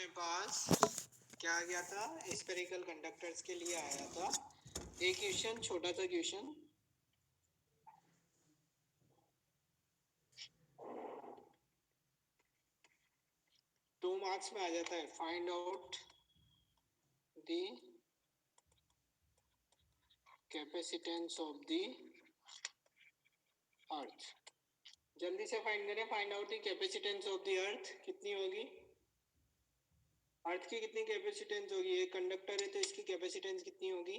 अपने पास क्या आ गया था, स्फेरिकल कंडक्टर्स के लिए आया था एक क्वेश्चन, छोटा सा क्वेश्चन। टू मार्क्स में आ जाता है, find out the capacitance of the earth. जल्दी से फाइंड करें, find out the capacitance of the earth कितनी होगी। अर्थ की कितनी कैपेसिटेंस होगी, एक कंडक्टर है तो इसकी कैपेसिटेंस कितनी होगी।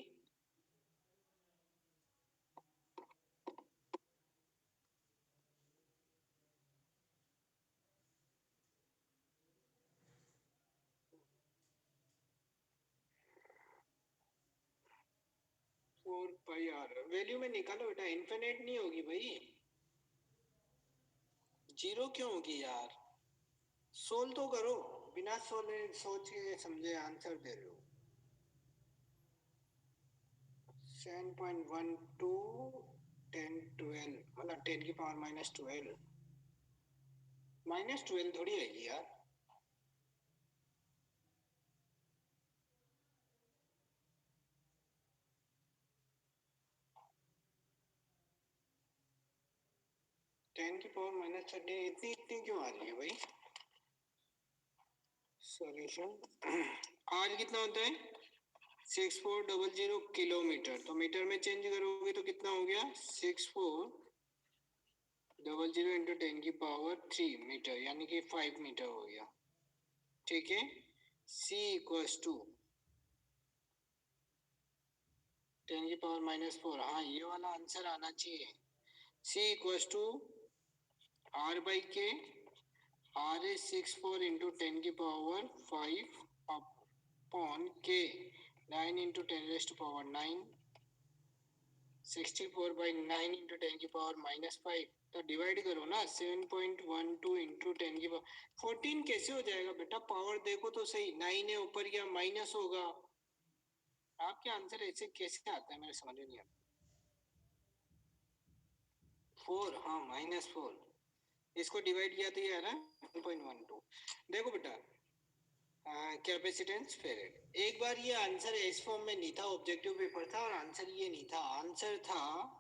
Four pi are. वैल्यू में निकालो बेटा, इन्फिनिट नहीं होगी भाई, जीरो क्यों होगी यार। सोल्व तो करो, बिना सोच के समझे आंसर दे रहे हो। 7.12 10 12 मतलब 10 की पावर -12 -12 थोड़ी आएगी यार। टेन की पावर -13 इतनी इतनी क्यों आ रही है भाई। सॉल्यूशन आज कितना होता है 6400 किलोमीटर, तो मीटर में चेंज करोगे तो कितना हो गया 6400 इंटू 10 की पावर 3 मीटर, यानी कि 5 मीटर हो गया। ठीक है, C इक्वल्स टू 10 की पावर -4, हाँ ये वाला आंसर आना चाहिए। C equals to R by K, R is 64 into 10 की power 5 upon K 9 into 10 raised to power 9, 64 by 9 into 10 की पावर -5, तो डिवाइड करो ना 7.12 into 10 की पावर 14 कैसे हो जाएगा बेटा, पावर देखो तो सही, 9 है ऊपर क्या माइनस होगा। आपके आंसर ऐसे कैसे आता है मेरे समझ में नहीं आता। 4, हाँ -4, इसको डिवाइड किया तो ये है ना 1.12। देखो बेटा कैपेसिटेंस फेरेड, एक बार ये आंसर इस फॉर्म में नहीं था, ऑब्जेक्टिव पेपर था और आंसर ये नहीं था, आंसर था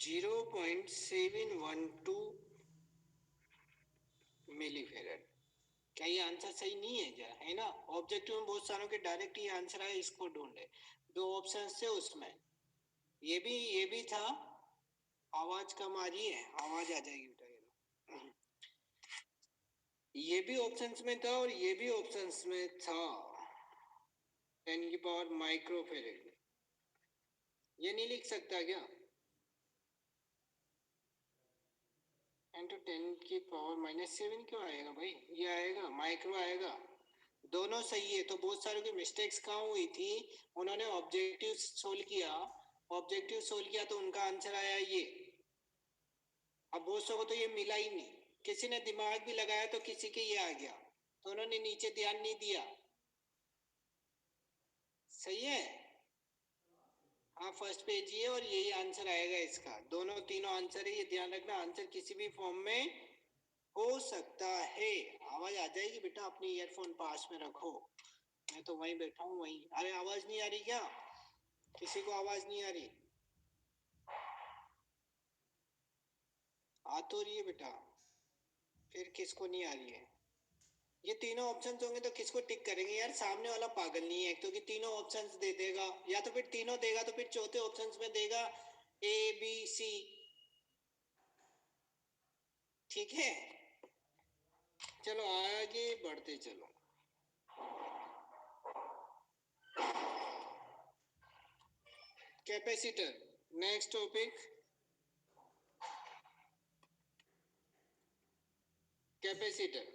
0.712 मिली फेरेड। क्या ये आंसर सही नहीं है क्या, है ना। ऑब्जेक्टिव में बहुत सारों के डायरेक्ट ये आंसर आया, इसको ढूंढे, दो ऑप्शन थे उसमें, ये भी था। आवाज कम आ रही है, आवाज आ जाएगी बेटा, ये भी ऑप्शंस में था और ये भी ऑप्शंस में था 10 की पावर माइक्रो फेरेड। ये नहीं लिख सकता क्या, इंटू 10 की पावर -7 क्यों आएगा भाई, ये आएगा माइक्रो आएगा, दोनों सही है। तो बहुत सारों की मिस्टेक्स कहाँ हुई थी, उन्होंने ऑब्जेक्टिव सोल्व किया तो उनका आंसर आया ये। अब बहुत सौ को तो ये मिला ही नहीं, किसी ने दिमाग भी लगाया तो किसी के ये आ गया, तो उन्होंने नीचे ध्यान नहीं दिया। सही है, हाँ फर्स्ट पेज ये और यही आंसर आएगा इसका, दोनों तीनों आंसर है, ये ध्यान रखना, आंसर किसी भी फॉर्म में हो सकता है। आवाज आ जाएगी बेटा, अपनी ईयरफोन पास में रखो, मैं तो वहीं बैठा हूँ वहीं। अरे आवाज नहीं आ रही क्या, किसी को आवाज नहीं आ रही, आ तो रही है बेटा, फिर किसको नहीं आ रही है। ये तीनों ऑप्शंस होंगे तो किसको टिक करेंगे यार, सामने वाला पागल नहीं है एक तो कि तीनों ऑप्शंस दे देगा, या तो फिर तीनों देगा तो फिर चौथे ऑप्शंस में देगा ABC। ठीक है, चलो आगे बढ़ते चलो। Capacitor, next topic capacitor.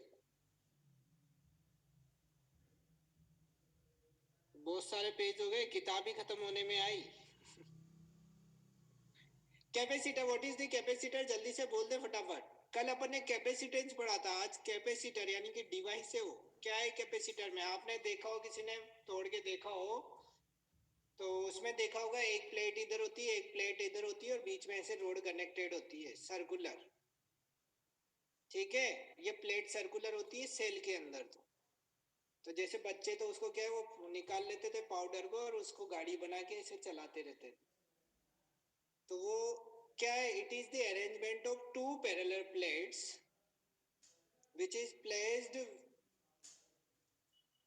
बहुत सारे पेज हो गए, किताब ही खत्म होने में आई। Capacitor, what is the capacitor, जल्दी से बोल दे फटाफट। कल अपन ने कैपेसिटेंस पढ़ा था, आज कैपेसिटर यानी कि डिवाइस है वो। क्या है कैपेसिटर में, आपने देखा हो, किसी ने तोड़ के देखा हो तो उसमें देखा होगा, एक प्लेट इधर होती है, एक प्लेट इधर होती है और बीच में ऐसे रोड कनेक्टेड होती है सर्कुलर। ठीक है, ये प्लेट सर्कुलर होती है सेल के अंदर। तो जैसे बच्चे तो उसको क्या है, वो निकाल लेते थे पाउडर को और उसको गाड़ी बना के इसे चलाते रहते थे। तो वो क्या है, it is the arrangement of two parallel plates which is placed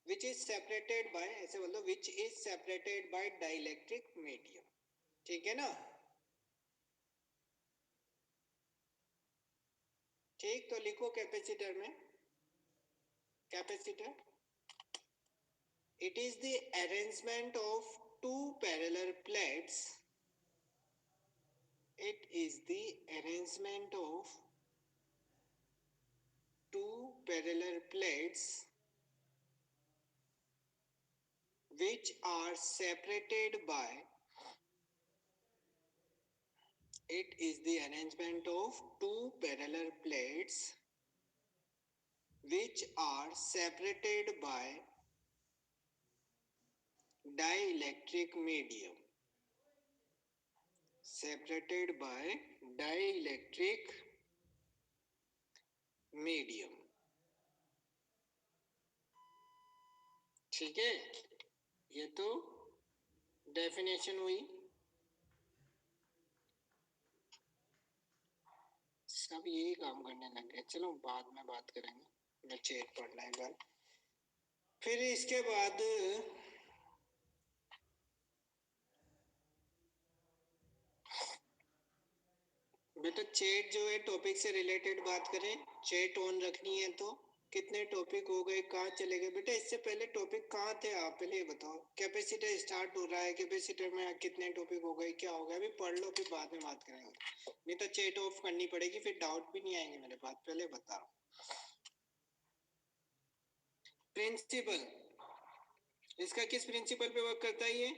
which is separated by, ऐसे बोलो, which is separated by dielectric medium। ठीक है ना? ठीक, तो लिखो कैपेसिटर में, capacitor it is the arrangement of two parallel plates, it is the arrangement of two parallel plates which are separated by, it is the arrangement of two parallel plates which are separated by dielectric medium, separated by dielectric medium। ठीक है, ये तो definition हुई। सब यही काम करने लग गए, चलो बाद में बात करेंगे, मैं चेक पढ़ना एक बार। फिर इसके बाद बेटा चैट जो है टॉपिक से रिलेटेड बात करें, चैट ऑन रखनी है। तो कितने टॉपिक हो गए, कहाँ चले गए बेटा? इससे पहले टॉपिक कहाँ थे आप पहले ये बताओ। कैपेसिटर स्टार्ट हो रहा है, कैपेसिटर में कितने टॉपिक हो गए, क्या हो गया? अभी पढ़ लो, फिर बाद में बात करेंगे, नहीं तो चैट ऑफ करनी पड़ेगी, फिर डाउट भी नहीं आएंगे मेरे पास, पहले बता रहा हूँ। प्रिंसिपल, इसका किस प्रिंसिपल पे वर्क करता है ये?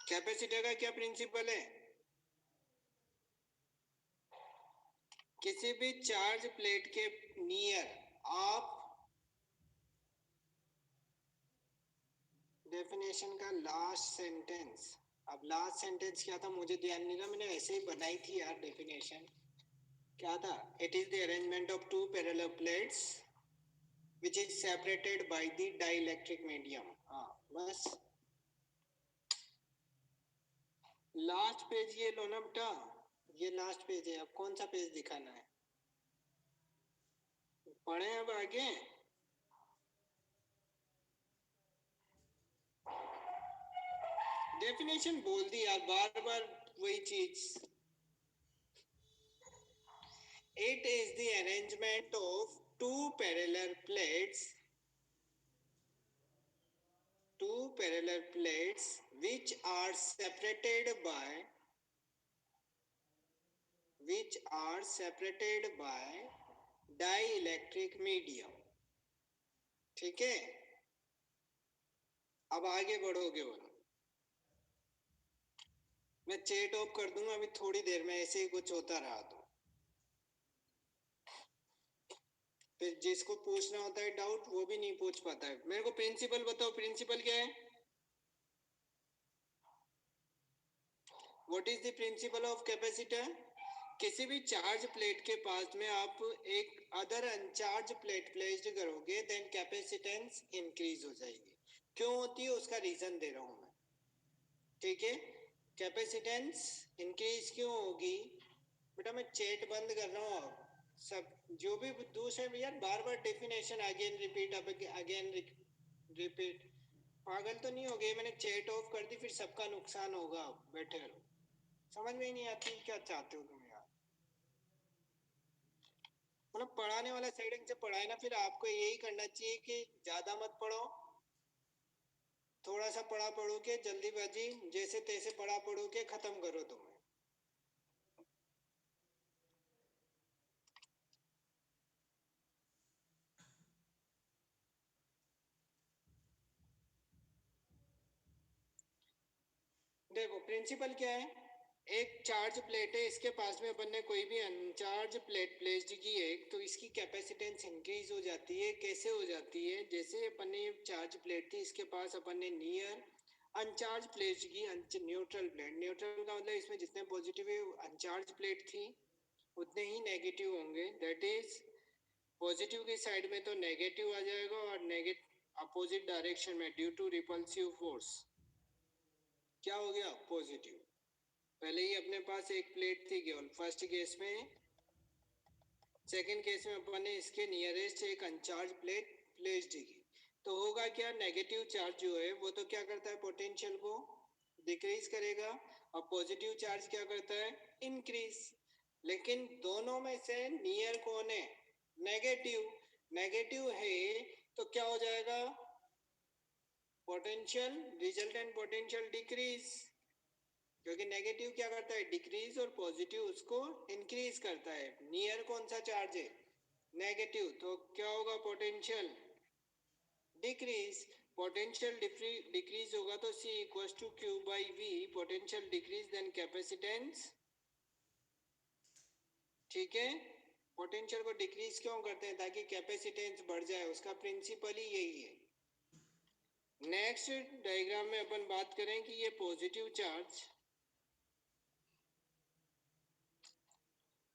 कैपेसिटर का क्या प्रिंसिपल है? किसी भी चार्ज प्लेट के नियर आप डेफिनेशन का लास्ट सेंटेंस, अब लास्ट सेंटेंस क्या था मुझे ध्यान नहीं रहा, मैंने ऐसे ही बनाई थी यार डेफिनेशन। क्या था? It is the arrangement of two parallel plates which is separated by the dielectric medium। हाँ बस, लास्ट पेज ये लो ना बेटा, ये लास्ट पेज है। अब कौन सा पेज दिखाना है? पढ़े अब आगे। डेफिनेशन बोल दी यार, बार बार वही चीज। It is the arrangement of two parallel plates which are separated by dielectric medium। ठीक है, अब आगे बढ़ोगे बोलो, मैं चैट ऑफ कर दूंगा अभी थोड़ी देर में, ऐसे ही कुछ होता रहा तो फिर जिसको पूछना होता है डाउट वो भी नहीं पूछ पाता है। मेरे को प्रिंसिपल बताओ, प्रिंसिपल क्या है? What is the principle of capacitor? किसी भी चार्ज प्लेट के पास में आप एक अदर अनचार्ज प्लेट प्लेस्ड करोगे, देन कैपेसिटेंस इंक्रीज हो जाएगी। क्यों होती है उसका रीजन दे रहा हूं मैं। ठीक है, कैपेसिटेंस इंक्रीज क्यों होगी? बेटा मैं चैट बंद कर रहा हूँ अब, सब जो भी दूसरे यार बार बार डेफिनेशन अगेन रिपीट, अब अगेन रिपीट, पागल तो नहीं हो गए? मैंने चैट ऑफ कर दी, फिर सबका नुकसान होगा। बैठे रहो, समझ में ही नहीं आती क्या चाहते हो तुम यार। मतलब पढ़ाने वाला साइड से पढ़ाए ना, फिर आपको यही करना चाहिए कि ज्यादा मत पढ़ो, थोड़ा सा पढ़ा पढ़ो के जल्दीबाजी जैसे तैसे पढ़ा पढ़ो के खत्म करो तुम। देखो प्रिंसिपल क्या है, एक चार्ज प्लेट है, इसके पास में अपन ने कोई भी अनचार्ज प्लेट प्लेस्ड की है, तो इसकी कैपेसिटेंस इंक्रीज हो जाती है। कैसे हो जाती है? जैसे अपन ने चार्ज प्लेट थी, इसके पास अपन ने नियर अनचार्ज प्लेट की, न्यूट्रल प्लेट, न्यूट्रल का मतलब इसमें जितने पॉजिटिव है अनचार्ज प्लेट थी, उतने ही नेगेटिव होंगे। दैट इज पॉजिटिव की साइड में तो नेगेटिव आ जाएगा और नेगेटिव अपोजिट डायरेक्शन में ड्यू टू रिपल्सिव फोर्स क्या हो गया, पॉजिटिव। पहले ही अपने पास एक प्लेट थी केवल फर्स्ट केस में, सेकंड केस में अपन ने इसके नियरेस्ट एक अनचार्ज प्लेट प्लेस्ड की, तो होगा क्या, नेगेटिव चार्ज जो है वो तो क्या करता है, पोटेंशियल को डिक्रीज करेगा, और पॉजिटिव चार्ज क्या करता है, इंक्रीज। लेकिन दोनों में से नियर कौन है, नेगेटिव। नेगेटिव है तो क्या हो जाएगा, पोटेंशियल, रिजल्टेंट पोटेंशियल डिक्रीज, क्योंकि नेगेटिव क्या करता है, डिक्रीज, और पॉजिटिव उसको इंक्रीज करता है। नियर कौन सा चार्ज है, नेगेटिव, तो क्या होगा, पोटेंशियल डिक्रीज। पोटेंशियल डिक्रीज होगा तो C equals to Q by V, potential decrease then capacitance. ठीक है, पोटेंशियल को डिक्रीज क्यों करते हैं, ताकि कैपेसिटेंस बढ़ जाए, उसका प्रिंसिपल ही यही है। नेक्स्ट डायग्राम में अपन बात करें कि ये पॉजिटिव चार्ज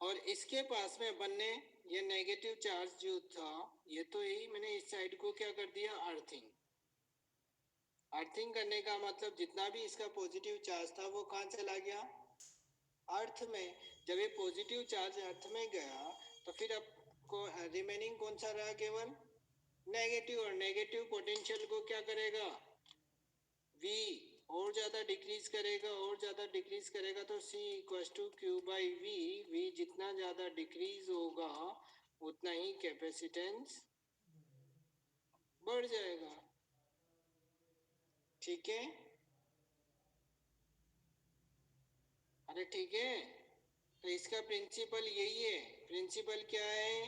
और इसके पास में अपन ने ये नेगेटिव चार्ज जो था, ये तो यही मैंने इस साइड को क्या कर दिया, अर्थिंग। अर्थिंग करने का मतलब जितना भी इसका पॉजिटिव चार्ज था वो कहाँ चला गया, अर्थ में। जब ये पॉजिटिव चार्ज अर्थ में गया तो फिर अब रिमेनिंग कौन सा रहा, केवल नेगेटिव, और नेगेटिव पोटेंशियल को क्या करेगा, V और ज़्यादा डिक्रीज करेगा, और ज़्यादा डिक्रीज करेगा, तो C equals to Q by V। V जितना ज़्यादा डिक्रीज होगा उतना ही कैपेसिटेंस बढ़ जाएगा। ठीक है, अरे ठीक है, तो इसका प्रिंसिपल यही है। प्रिंसिपल क्या है,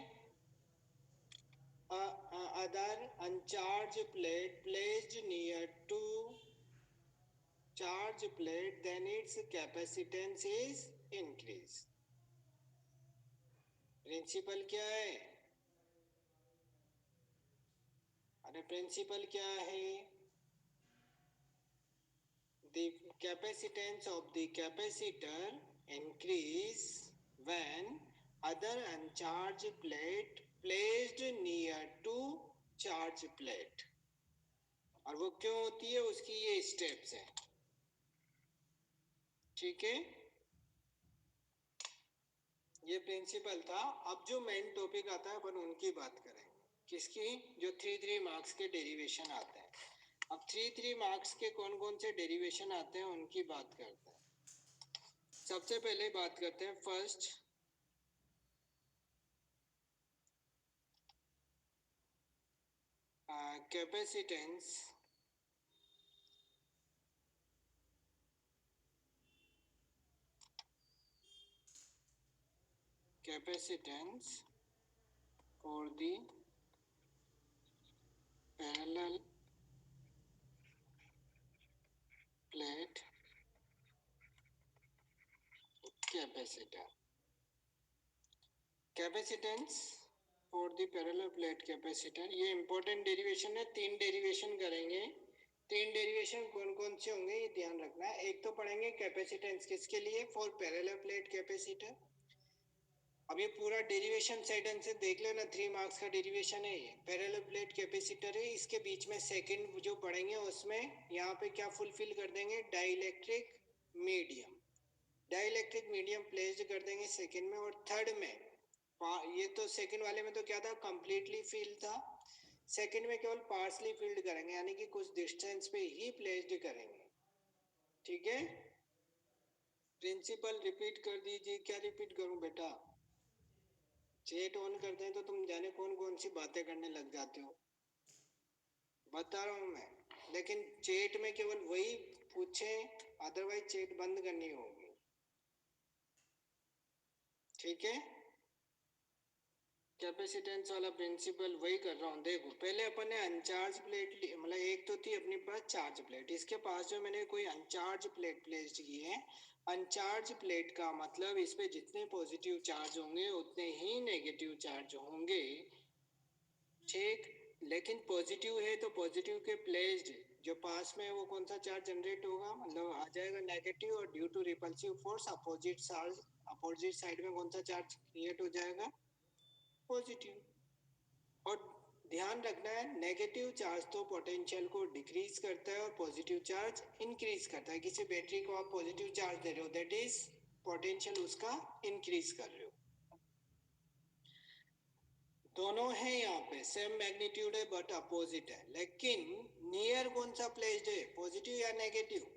other uncharged plate placed near to charge plate, then its capacitance is increase. Principle क्या है, अरे प्रिंसिपल क्या है, the capacitance of the capacitor increase when other uncharged plate placed near to charge plate। और वो क्यों होती है, उसकी ये स्टेप्स है। ठीक है, ये प्रिंसिपल था। अब जो मेन टॉपिक आता है अपन उनकी बात करेंगे, किसकी, जो 3 मार्क्स के डेरिवेशन आते हैं। अब 3 मार्क्स के कौन कौन से डेरिवेशन आते हैं उनकी बात करते हैं। सबसे पहले बात करते हैं first, capacitance. Capacitance for the parallel plate capacitor. Capacitance for the parallel plate capacitor, ये इंपॉर्टेंट डेरिवेशन है। 3 डेरिवेशन करेंगे। 3 डेरिवेशन कौन कौन से होंगे ये ध्यान रखना है। एक तो पढ़ेंगे कैपेसिटेंस किसके लिए, फॉर पैरेलल प्लेट कैपेसिटर। अब ये पूरा डेरिवेशन साइड से देख लेना, 3 मार्क्स का डेरिवेशन है ये। पैरेलल प्लेट कैपेसिटर है, इसके बीच में सेकंड जो पढ़ेंगे उसमें यहाँ पे क्या फुलफिल कर देंगे, dielectric medium. Dielectric medium placed कर देंगे सेकंड में। और थर्ड में ये तो सेकंड वाले में तो क्या था, कंप्लीटली फील्ड था। सेकंड में केवल पार्शली फील्ड करेंगे, यानी कि कुछ डिस्टेंस पे ही प्लेस्ड करेंगे। ठीक है, प्रिंसिपल रिपीट कर दीजिए। क्या रिपीट करूं बेटा, चैट ऑन करते हैं तो तुम जाने कौन कौन सी बातें करने लग जाते हो, बता रहा हूं मैं। लेकिन चैट में केवल वही पूछे, अदरवाइज चैट बंद करनी होगी। ठीक है, कैपेसिटेंस वाला प्रिंसिपल वही कर रहा हूँ। देखो पहले अपन ने अनचार्ज प्लेट ली, मतलब एक तो थी अपने पास चार्ज प्लेट, इसके पास जो मैंने कोई अनचार्ज प्लेट प्लेस्ड की है। अनचार्ज प्लेट का मतलब इस पे जितने पॉजिटिव चार्ज होंगे उतने ही नेगेटिव चार्ज होंगे। ठीक, लेकिन पॉजिटिव है तो पॉजिटिव के प्लेस्ड जो पास में है वो कौन सा चार्ज जनरेट होगा, मतलब आ जाएगा नेगेटिव, और due to repulsive force opposite charge opposite side में कौन सा चार्ज क्रिएट हो जाएगा? पॉजिटिव। और ध्यान रखना है, नेगेटिव चार्ज तो पोटेंशियल को डिक्रीज करता है और पॉजिटिव चार्ज इंक्रीज करता है। किसी बैटरी को आप पॉजिटिव चार्ज दे रहे हो, दैट इज पोटेंशियल उसका इंक्रीज कर रहे हो। दोनों है यहाँ पे, सेम मैग्नीट्यूड है बट अपोजिट है, लेकिन नियर कौन सा प्लेस्ड है, पॉजिटिव या नेगेटिव?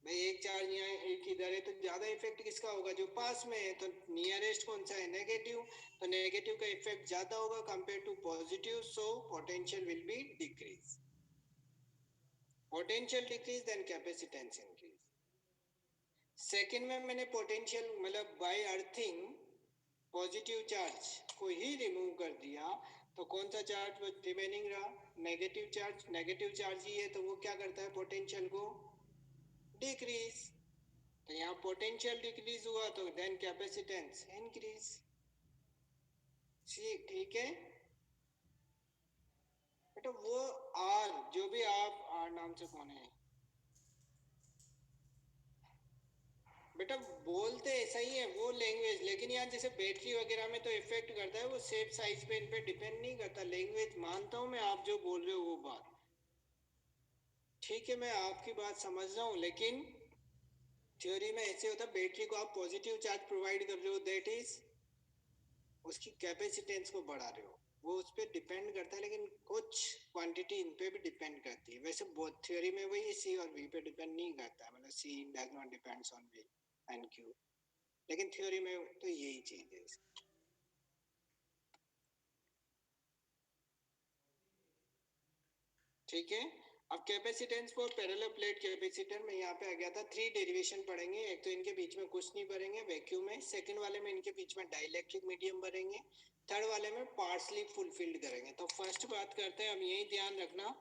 भाई एक चार्ज यहाँ एक इधर है तो ज्यादा इफेक्ट किसका होगा? जो पास में है। तो नियरेस्ट कौन सा है? नेगेटिव। तो नेगेटिव का इफेक्ट ज्यादा होगा compare to positive, so potential will be decrease. Potential decrease then capacitance increase. Second में मैंने पोटेंशियल मतलब बाय अर्थिंग पॉजिटिव चार्ज को ही रिमूव कर दिया, तो कौन सा चार्ज रिमेनिंग रहा? Negative charge. नेगेटिव चार्ज ही है तो वो क्या करता है? पोटेंशियल को डिक्रीज। तो यहाँ पोटेंशियल डिक्रीज हुआ तो देन कैपेसिटेंस इंक्रीज। ठीक है बेटा। वो आर जो भी आप आर नाम से कौन है बेटा, बोलते ऐसा ही है वो लैंग्वेज, लेकिन यहाँ जैसे बैटरी वगैरह में तो इफेक्ट करता है, वो शेप साइज पे इन पे डिपेंड नहीं करता। लैंग्वेज मानता हूँ मैं, आप जो बोल रहे हो वो बात ठीक है, मैं आपकी बात समझ रहा हूँ, लेकिन थ्योरी में ऐसे होता है, बैटरी को आप पॉजिटिव चार्ज प्रोवाइड कर रहे हो, दैट इज उसकी कैपेसिटेंस को बढ़ा रहे हो, वो उस पर डिपेंड करता है, लेकिन कुछ क्वांटिटी इन पे भी डिपेंड करती है। वैसे बहुत थ्योरी में वही सी और वी पे डिपेंड नहीं करता, मतलब C does not depends on V and Q, लेकिन थ्योरी में तो यही चीज है। ठीक है। अब capacitance for parallel plate capacitor में यहाँ पे आ गया था, 3 डेरिवेशन पढ़ेंगे। एक तो इनके बीच में कुछ नहीं भरेंगे वैक्यूम में, सेकंड वाले में इनके बीच में डाइलेक्ट्रिक मीडियम भरेंगे, थर्ड वाले में पार्शली फुलफिल्ड करेंगे। तो फर्स्ट बात करते हैं, हम यही ध्यान रखना,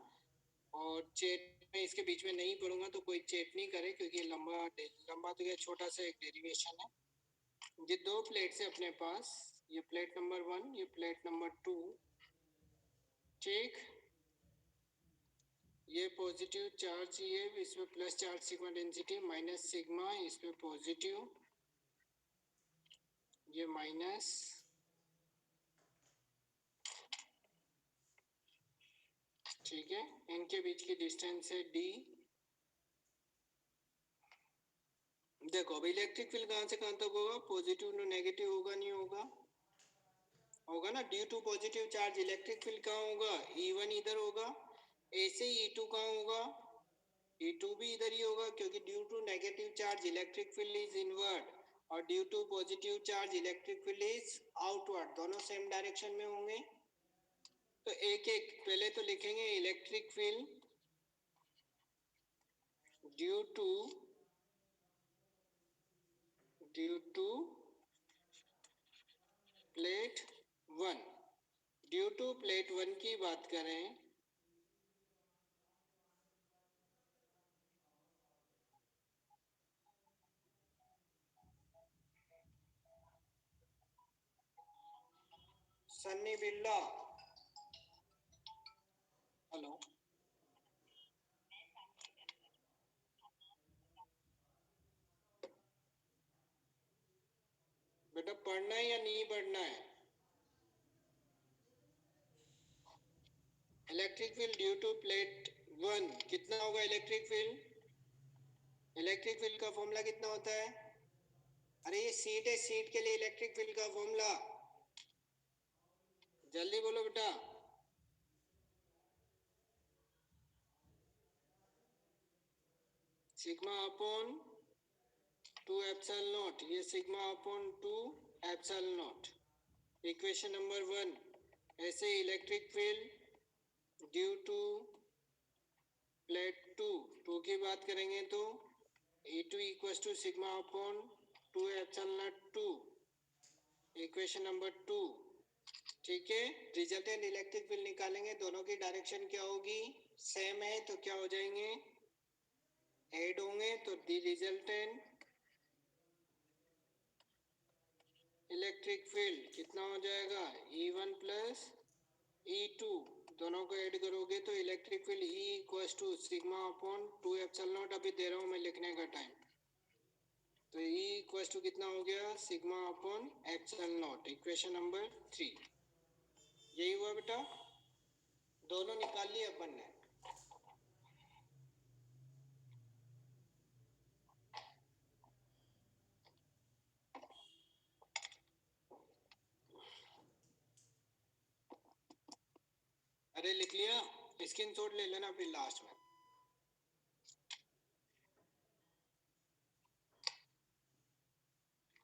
और चेट में इसके बीच में नहीं पढ़ूंगा तो कोई चेट नहीं करे, क्योंकि लंबा तो ये छोटा सा एक डेरिवेशन है। ये दो प्लेट्स है अपने पास, ये प्लेट नंबर 1, ये प्लेट नंबर 2। ठीक, ये पॉजिटिव चार्ज ही है, इसमें plus charge sigma density minus sigma, इसमें पॉजिटिव, ये माइनस। ठीक है, इनके बीच की डिस्टेंस है d। देखो अब इलेक्ट्रिक फील्ड कहां से कहां तक होगा? पॉजिटिव टू नेगेटिव होगा, नहीं होगा? होगा ना। Due to positive charge electric field कहाँ होगा? E1 इधर होगा। ऐसे ही E2 कहाँ होगा? E2 भी इधर ही होगा, क्योंकि due to negative charge electric field is inward और due to positive charge electric field is outward, दोनों सेम डायरेक्शन में होंगे। तो एक एक पहले तो लिखेंगे electric field due to plate 1। Due to plate 1 की बात करें, सन्नी बिल्ला, हेलो बेटा, पढ़ना है या नहीं पढ़ना है? Electric field due to plate 1 कितना होगा? इलेक्ट्रिक फील्ड का फॉर्मूला कितना होता है? अरे ये सीट है, सीट के लिए इलेक्ट्रिक फील्ड का फॉर्मूला जल्दी बोलो बेटा। सिग्मा अपॉन 2 एप्सिलॉन नॉट, ये sigma upon 2 epsilon naught, equation number 1। ऐसे electric field due to plate 2 की बात करेंगे तो E2 equal to sigma upon 2 epsilon naught 2, equation number 2। ठीक है, रिजल्टेंट इलेक्ट्रिक फील्ड निकालेंगे, दोनों की डायरेक्शन क्या होगी? सेम है, तो क्या हो जाएंगे? ऐड होंगे, तो दी रिजल्टेंट इलेक्ट्रिक फील्ड कितना हो जाएगा? E1 प्लस E2, दोनों को ऐड करोगे तो electric field E equal to sigma upon 2 epsilon naught. अभी दे रहा हूँ मैं लिखने का टाइम। तो E इक्वल टू कितना हो गया, sigma upon epsilon naught, equation number 3। यही हुआ बेटा, दोनों निकाल लिए अपन ने। अरे लिख लिया, स्क्रीनशॉट ले लेना फिर लास्ट में।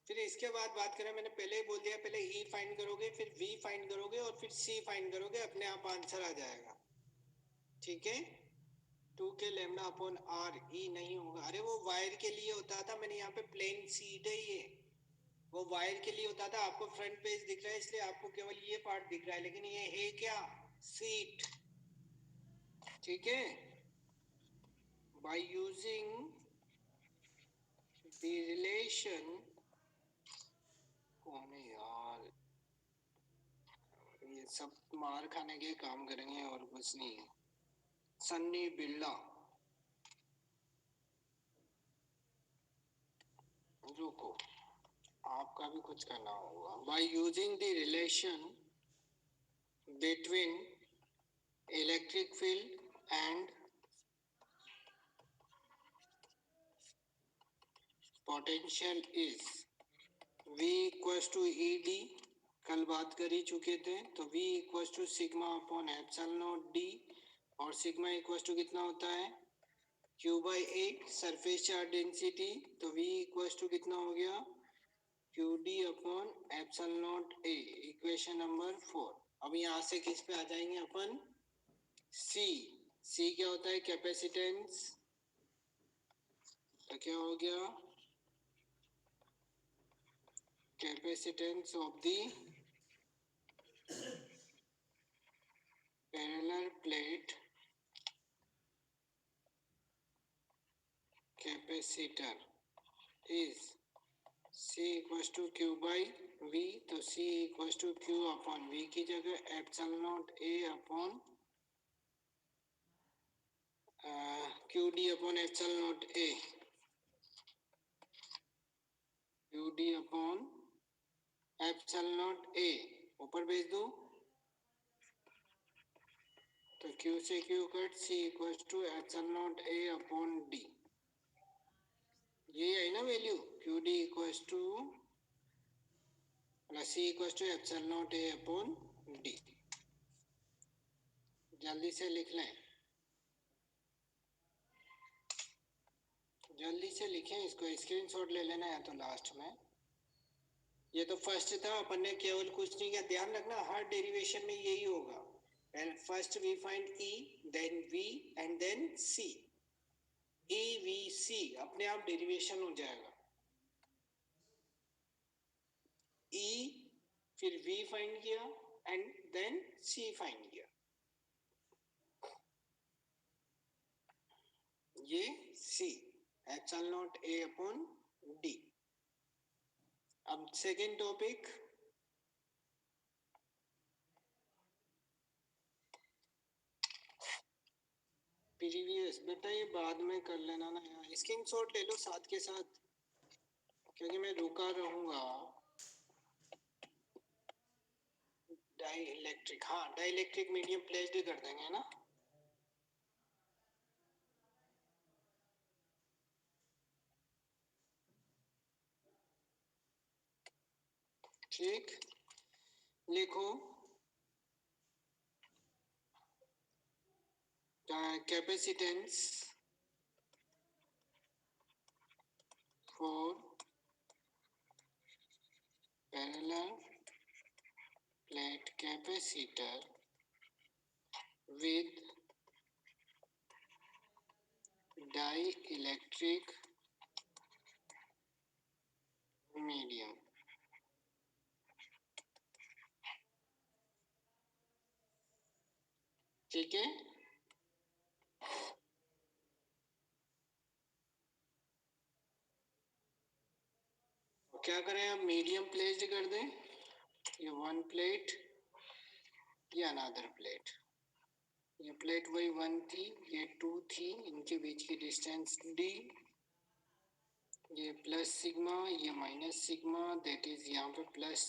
फिर इसके बाद बात करें, मैंने पहले ही बोल दिया, पहले E फाइंड करोगे, फिर V फाइंड करोगे और फिर C फाइंड करोगे, अपने आप आंसर आ जाएगा। ठीक है, 2 के लैम्डा अपॉन R E नहीं होगा। अरे वो वायर के लिए होता था, मैंने यहाँ पे प्लेन सीट है ये, वो वायर के लिए होता था। आपको फ्रंट पेज दिख रहा है इसलिए आपको केवल ये पार्ट दिख रहा है, लेकिन ये है क्या, सीट। ठीक है, बाय यूजिंग द रिलेशन, कौन है यार, ये सब मार खाने के काम करेंगे और कुछ नहीं है। सन्नी बिल्ला, रुको आपका भी कुछ करना होगा। By using the relation between electric field and potential is V equal to E D, कल बात कर ही चुके थे। तो V equal to sigma upon epsilon naught D, और सिग्मा इक्वल टू कितना होता है, Q by A, surface charge density. तो V इक्वल टू कितना हो गया, Q D upon epsilon naught A, equation number 4। अब यहाँ से किस पे आ जाएंगे अपन, C। C क्या होता है, कैपेसिटेंस। तो क्या हो गया, capacitance of the parallel plate capacitor is C equal to Q by V। तो C equal to Q upon V की जगह epsilon naught A upon Q D upon epsilon naught A, Q D upon epsilon naught A, ऊपर भेज दो। तो Q से Q cut, C equal to epsilon naught A upon D, ये है ना value, Q D equal to plus C equal to epsilon naught A upon D। जल्दी से लिख लें, जल्दी से लिखें इसको, स्क्रीनशॉट ले लेना है तो लास्ट में। ये तो फर्स्ट था, अपन ने केवल कुछ नहीं किया, ध्यान रखना हर डेरिवेशन में यही होगा। First we find E, then V and then C। E V C अपने आप डेरिवेशन हो जाएगा। E फिर V फाइंड किया एंड देन C फाइंड किया, ये C epsilon naught A upon D। अब सेकेंड टॉपिक, प्रीवियस, बेटा ये बाद में कर लेना ना यार, स्क्रीनशॉट ले लो साथ के साथ, क्योंकि मैं रुका रहूंगा। डाई इलेक्ट्रिक, हाँ डाई इलेक्ट्रिक मीडियम प्लेस्ड कर देंगे ना। ठीक, लिखो capacitance for parallel plate capacitor with dielectric medium। ठीक है, क्या करें अब, मीडियम प्लेस्ड कर दें, ये वन प्लेट, ये अनदर प्लेट। ये प्लेट वही 1 थी, ये 2 थी, इनके बीच की डिस्टेंस D, ये प्लस सिग्मा, ये माइनस सिग्मा, दैट इज यहाँ पे प्लस,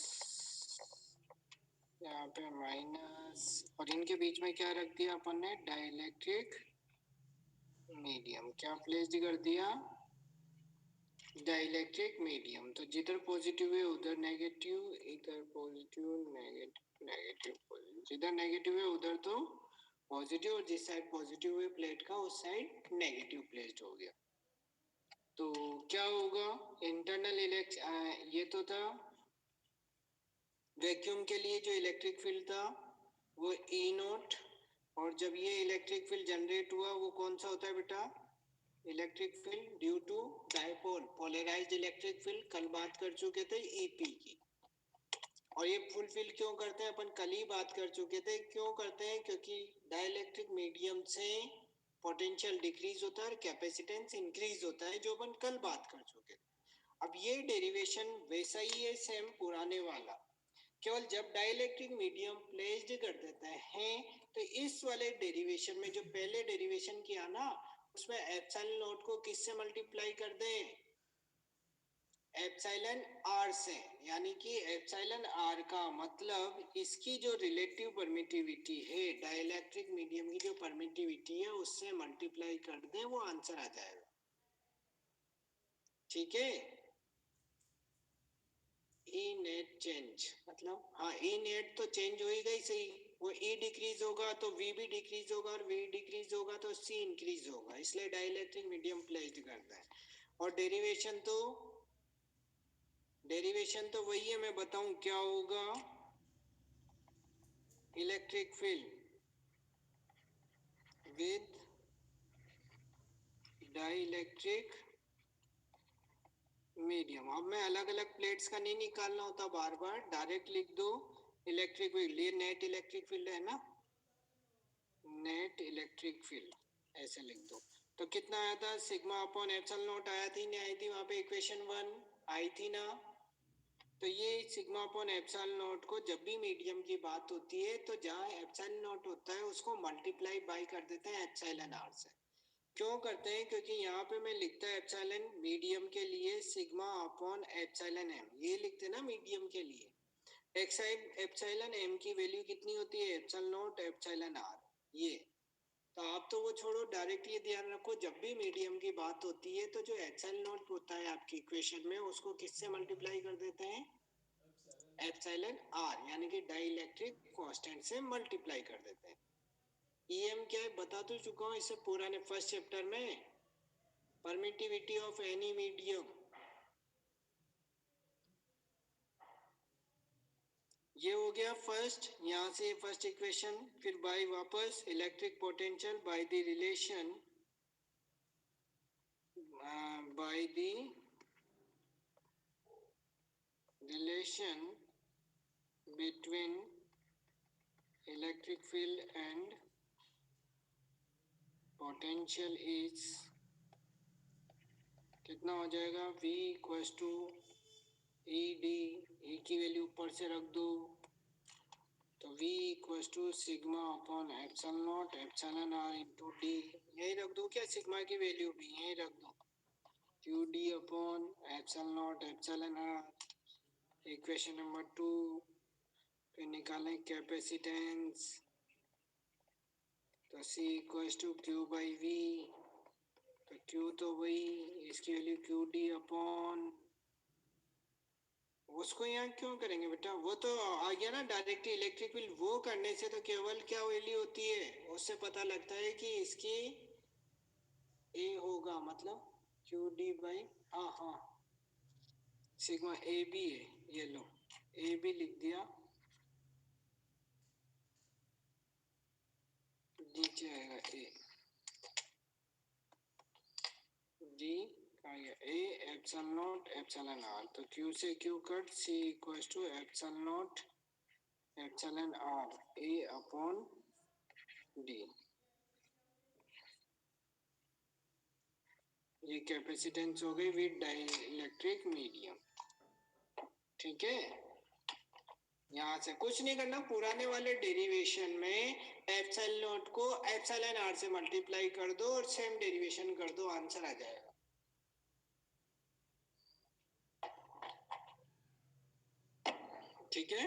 यहाँ पे माइनस, और इनके बीच में क्या रख दिया अपन ने, डाइलेक्ट्रिक मीडियम। क्या प्लेस कर दिया, डाइलेक्ट्रिक मीडियम। तो जिधर पॉजिटिव है उधर नेगेटिव, इधर पॉजिटिव नेगेटिव, नेगेटिव पॉजिटिव, जिधर नेगेटिव है उधर तो पॉजिटिव, और जिस साइड पॉजिटिव है प्लेट का उस साइड नेगेटिव प्लेस्ड हो गया। तो क्या होगा, इंटरनल ये तो था वैक्यूम के लिए जो इलेक्ट्रिक फील्ड था वो E नॉट, और जब ये इलेक्ट्रिक फील्ड जनरेट हुआ वो कौन सा होता है बेटा, electric field due to dipole, polarized electric field, कल बात कर चुके थे EP की। और ये फुलफिल क्यों करते हैं, अपन कल ही बात कर चुके थे, क्यों करते हैं, क्योंकि डाइलेक्ट्रिक मीडियम से पोटेंशियल डिक्रीज होता है और कैपेसिटेंस इंक्रीज होता है, जो अपन कल बात कर चुके थे। अब ये डेरिवेशन वैसा ही है सेम पुराने वाला, केवल जब डाइलेक्ट्रिक मीडियम प्लेस्ड कर देते हैं तो इस वाले डेरिवेशन में जो पहले डेरिवेशन किया ना, उसमें एप्सिलॉन नॉट को किससे मल्टीप्लाई कर दें, एप्सिलॉन आर से, यानी कि एप्सिलॉन आर का मतलब इसकी जो रिलेटिव परमिटिविटी है, डाइलेक्ट्रिक मीडियम की जो परमिटिविटी है उससे मल्टीप्लाई कर दें, वो आंसर आ जाएगा। ठीक है, ई नेट चेंज मतलब, हाँ ई नेट तो चेंज होएगा ही सही, वो ई डिक्रीज होगा तो वी भी डिक्रीज होगा, और वी डिक्रीज होगा तो सी इंक्रीज होगा, इसलिए डाइलेक्ट्रिक मीडियम प्लेस्ड करता है। और डेरिवेशन तो वही है, मैं बताऊं क्या होगा, electric field with dielectric medium. अब मैं अलग अलग प्लेट्स का नहीं निकालना होता बार बार, डायरेक्ट लिख दो इलेक्ट्रिक फील्ड, ये नेट इलेक्ट्रिक फील्ड है ना, नेट इलेक्ट्रिक फील्ड ऐसे लिख दो। तो कितना आया था, सिग्मा अपॉन एप्सिलॉन नॉट आया थी, नहीं आई थी, वहां पे इक्वेशन 1 आई थी ना। तो ये सिग्मा अपॉन एप्सिलॉन नॉट को जब भी मीडियम की बात होती है तो जहाँ एप्सिलॉन नॉट होता है उसको मल्टीप्लाई बाय कर देते हैं एप्सिलॉन आर से। क्यों करते हैं, क्योंकि यहाँ पे मैं लिखता है एप्सिलॉन मीडियम के लिए सिग्मा अपॉन एप्सिलॉन एम, ये लिखते हैं ना मीडियम के लिए। एप्सिलॉन एम की वैल्यू कितनी होती है, एप्सिलॉन नॉट एप्सिलॉन आर, ये। तो आप तो वो छोड़ो, डायरेक्ट ये ध्यान रखो, जब भी मीडियम की बात होती है तो जो एप्सिलॉन नॉट होता है आपकी इक्वेशन में उसको किससे मल्टीप्लाई कर देते हैं, एप्सिलॉन आर, यानी कि डाइलेक्ट्रिक कांस्टेंट से मल्टीप्लाई कर देते हैं। EM क्या है बता तो चुका हूँ इससे पुराने फर्स्ट चैप्टर में, परमिटिविटी ऑफ एनी मीडियम। ये हो गया फर्स्ट, यहाँ से फर्स्ट इक्वेशन, फिर बाय वापस electric potential by the relation, by the relation between electric field and potential is, कितना हो जाएगा, V equals to E D, E की वैल्यू ऊपर से रख दो, तो V equals to sigma upon epsilon naught epsilon R into D, यही रख दो क्या, सिग्मा की वैल्यू भी यही रख दो, Q D upon epsilon naught epsilon R, equation number 2। फिर निकालें कैपेसिटेंस, तो C equals to Q by V, तो Q तो वही, इसकी वैल्यू क्यू डी अपॉन, उसको यहाँ क्यों करेंगे बेटा, वो तो आ गया ना डायरेक्ट इलेक्ट्रिक फील्ड, वो करने से तो केवल क्या वैल्यू होती है, उससे पता लगता है कि इसकी A होगा, मतलब क्यू डी बाई, हाँ हाँ सिग्मा ए बी है, ये लो ए बी लिख दिया, नीचे आएगा ए डी का A epsilon naught epsilon R, तो क्यू से Q cut, C equals to epsilon naught epsilon R A upon D, ये कैपेसिटेंस हो गई विद डाइलेक्ट्रिक मीडियम। ठीक है, यहाँ से कुछ नहीं करना, पुराने वाले डेरिवेशन में एप्सिलॉन नॉट को एप्सिलॉन आर से मल्टीप्लाई कर दो और सेम डेरिवेशन कर दो, आंसर आ जाएगा। ठीक है।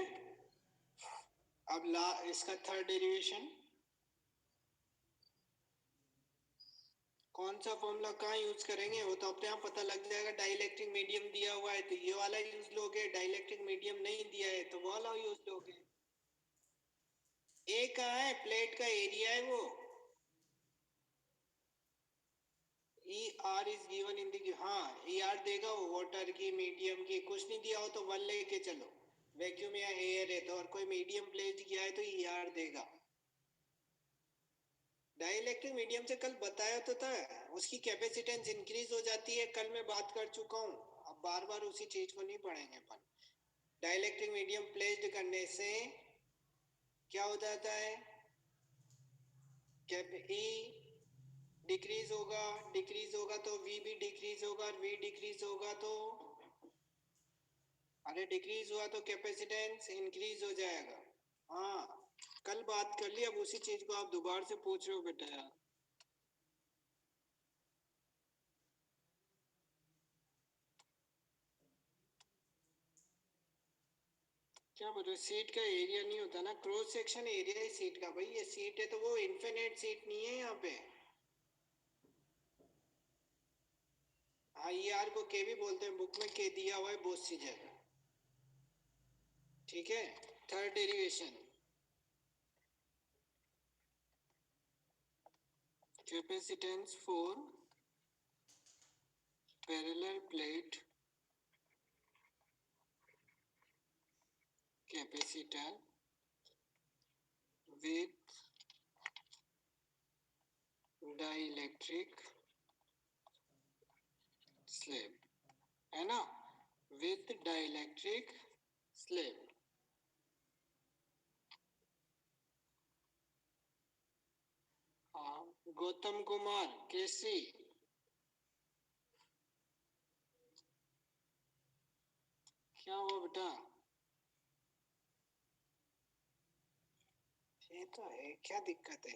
अब इसका थर्ड डेरिवेशन, कौन सा फॉर्मूला कहाँ यूज करेंगे वो तो अपने आप पता लग जाएगा। डाइलेक्ट्रिक मीडियम दिया हुआ है तो ये वाला यूज लोगे, डाइलेक्ट्रिक मीडियम नहीं दिया है तो वो वाला यूज लोगे। ए कहाँ है, प्लेट का एरिया है वो। E R is given in the, हाँ ई आर देगा वो वाटर की, मीडियम की। कुछ नहीं दिया हो तो वन लेके चलो, वैक्यूम या एयर है तो, और कोई मीडियम प्लेस किया है तो ई आर देगा। डाइलेक्ट्रिक मीडियम से कल बताया तो था, उसकी कैपेसिटेंस इंक्रीज हो जाती है, कल मैं बात कर चुका हूँ। अब बार बार उसी चीज को नहीं पढ़ेंगे अपन। डाइलेक्ट्रिक मीडियम प्लेस्ड करने से क्या हो जाता है, कैप ई डिक्रीज होगा तो वी भी डिक्रीज होगा, और वी डिक्रीज होगा तो, अरे डिक्रीज हुआ तो कैपेसिटेंस इंक्रीज हो जाएगा। हाँ कल बात कर ली, अब उसी चीज को आप दोबारा से पूछ रहे हो बेटा यार। क्या बोल रहे, सीट का एरिया नहीं होता ना, क्रॉस सेक्शन एरिया है सीट का। भाई ये सीट है तो वो इनफिनिट सीट नहीं है यहाँ पे। हाँ ई आर को के भी बोलते हैं, बुक में के दिया हुआ है बहुत सी जगह। ठीक है। Third derivation, capacitance for parallel plate capacitor with dielectric slab, है ना, विथ डाइलेक्ट्रिक स्लैब। हाँ गौतम कुमार केसी, क्या हुआ बेटा? ये तो है, क्या दिक्कत है?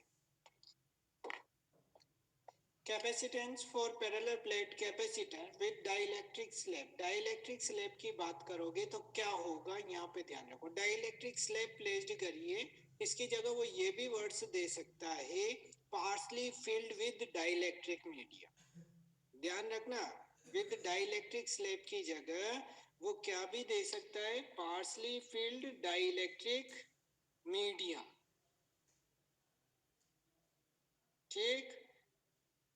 Capacitance for parallel plate capacitor with dielectric slab. Dielectric slab की बात करोगे तो क्या होगा, यहाँ पे ध्यान रखो। डाइलेक्ट्रिक स्लैब प्लेस्ड करिए, इसकी जगह वो ये भी वर्ड्स दे सकता है, partially filled with dielectric medium. ध्यान रखना, विद डाइलेक्ट्रिक स्लैब की जगह वो क्या भी दे सकता है, पार्सली फिल्ड डाइलेक्ट्रिक मीडियम। ठीक,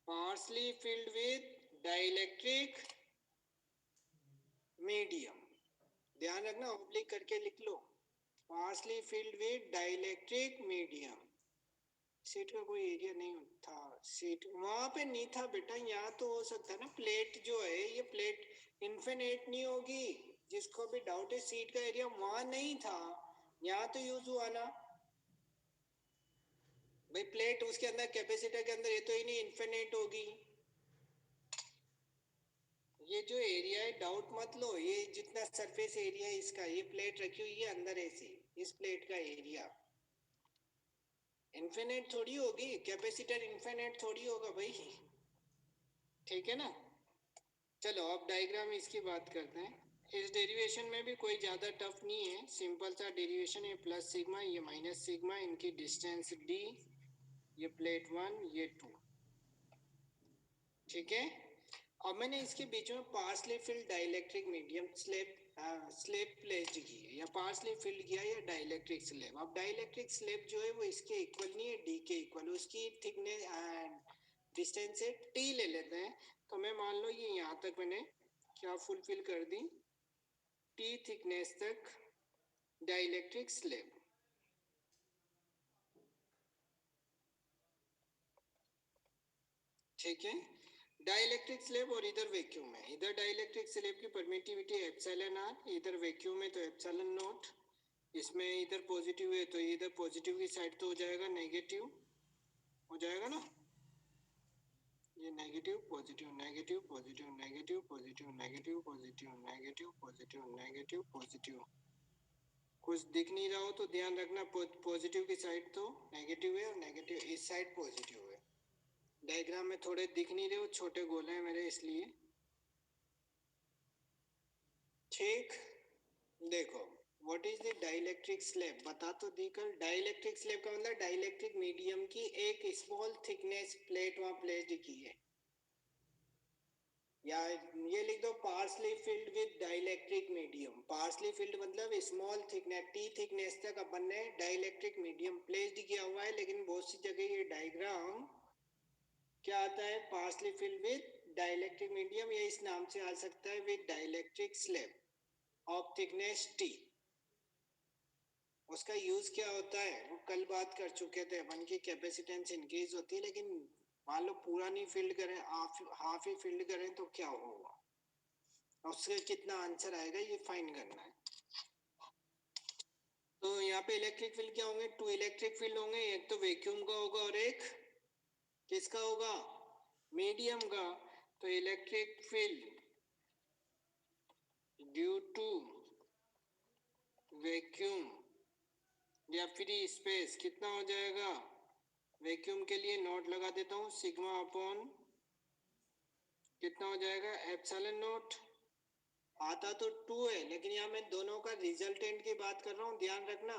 partially filled with dielectric medium. ध्यान रखना, ऑब्लिक करके लिख लो, partially filled with dielectric medium. Sheet का कोई एरिया नहीं था, सीट वहां पे नहीं था बेटा, यहाँ तो हो सकता है ना। प्लेट जो है ये प्लेट इन्फिनिट नहीं होगी, जिसको भी डाउट है। सीट का एरिया वहां नहीं था, यहाँ तो यूज हुआ ना भाई। प्लेट उसके अंदर कैपेसिटर के अंदर ये तो ही नहीं इन्फिनिट होगी। ये जो एरिया है डाउट मत लो, ये जितना सरफेस एरिया है इसका, ये प्लेट रखी हुई है अंदर ऐसी, इस प्लेट का एरिया इन्फिनिट थोड़ी होगी, कैपेसिटर इन्फिनिट थोड़ी होगा भाई। ठीक है ना। चलो अब डायग्राम इसकी बात करते हैं। इस डेरिवेशन में भी कोई ज़्यादा टफ नहीं है, सिंपल सा डेरिवेशन है। प्लस सिग्मा, ये माइनस सिग्मा, इनकी डिस्टेंस डी, ये प्लेट 1 ये 2। ठीक है। अब मैंने इसके बीच में partially filled dielectric medium slab slab placed की है, या पार्सली फिल्ड किया या डाइलेक्ट्रिक स्लेब। अब डाइलेक्ट्रिक स्लेब जो है वो इसके इक्वल नहीं है, डी के इक्वल। उसकी थिकनेस डिस्टेंस है टी ले लेते हैं। तो मैं मान लो ये यहाँ तक मैंने क्या फुलफिल कर दी, टी थिकनेस तक डाइलेक्ट्रिक स्लेब। ठीक है। डाइलेक्ट्रिक स्लेब और इधर वैक्यूम है, इधर डाइलेक्ट्रिक स्लेब की परमिटिविटी एप्सिलॉन आर, इधर वैक्यूम है तो एप्सिलॉन नॉट। इसमें इधर पॉजिटिव है तो इधर पॉजिटिव की साइड तो हो जाएगा नेगेटिव, हो जाएगा ना। ये negative positive negative positive negative positive negative positive negative positive negative positive. कुछ दिख नहीं रहा हो तो ध्यान रखना, पॉजिटिव की साइड तो नेगेटिव है और नेगेटिव इस साइड पॉजिटिव है। डायग्राम में थोड़े दिख नहीं रहे हो, छोटे गोले हैं मेरे इसलिए। ठीक, देखो what is the dielectric slab, बता तो दी कल। डाइलेक्ट्रिक स्लैब का मतलब डाइलेक्ट्रिक मीडियम की एक स्मॉल थिकनेस प्लेट वहां प्लेस्ड की है, या ये लिख दो partially filled with dielectric medium. Partially filled मतलब स्मॉल थिकनेस, टी थिकनेस तक अपन ने डाइलेक्ट्रिक मीडियम प्लेस्ड किया हुआ है, लेकिन बहुत सी जगह ये डायग्राम क्या आता है, partially filled with dielectric medium, ये इस नाम से आ सकता है, with dielectric slab of thickness T. उसका यूज क्या होता है वो कल बात कर चुके थे अपन की, कैपेसिटेंस इंक्रीज होती है, लेकिन मान लो पूरा नहीं फील्ड करें, हाफ ही फील्ड करें तो क्या होगा, उससे कितना आंसर आएगा ये फाइंड करना है। तो यहाँ पे इलेक्ट्रिक फील्ड क्या होंगे, 2 इलेक्ट्रिक फील्ड होंगे, एक तो वैक्यूम का होगा और एक किसका होगा, मीडियम का। तो electric field due to vacuum या फ्री स्पेस कितना हो जाएगा, वैक्यूम के लिए नोट लगा देता हूँ, सिग्मा अपॉन कितना हो जाएगा, एप्सिलॉन नॉट। आता तो 2 है, लेकिन यहाँ मैं दोनों का रिजल्टेंट की बात कर रहा हूँ, ध्यान रखना।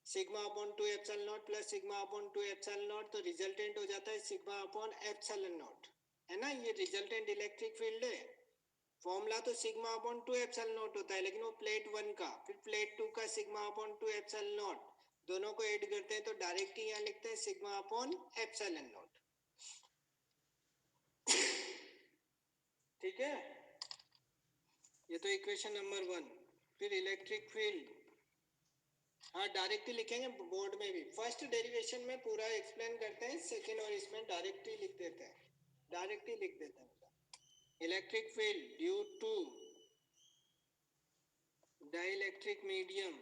Sigma upon 2 epsilon not plus sigma upon 2 epsilon not, तो रिजल्टेंट हो जाता है सिग्मा अपॉन एप्सिलॉन नॉट, है ना, ये रिजल्टेंट इलेक्ट्रिक फील्ड है। फॉर्मूला तो सिग्मा अपॉन 2 एप्सिलॉन नॉट होता है, लेकिन वो प्लेट 1 का, फिर प्लेट 2 का सिग्मा अपॉन 2 एप्सिलॉन नॉट, दोनों को ऐड करते हैं तो डायरेक्ट ही यहाँ लिखते हैं सिग्मा अपॉन एप्सिलॉन नॉट। ठीक है, ये तो इक्वेशन नंबर 1। फिर इलेक्ट्रिक फील्ड, हाँ डायरेक्ट ही लिखेंगे बोर्ड में भी, फर्स्ट डेरिवेशन में पूरा एक्सप्लेन करते हैं, सेकंड और इसमें डायरेक्ट ही लिख देते हैं, डायरेक्ट ही लिख देते हैं। Electric field due to dielectric medium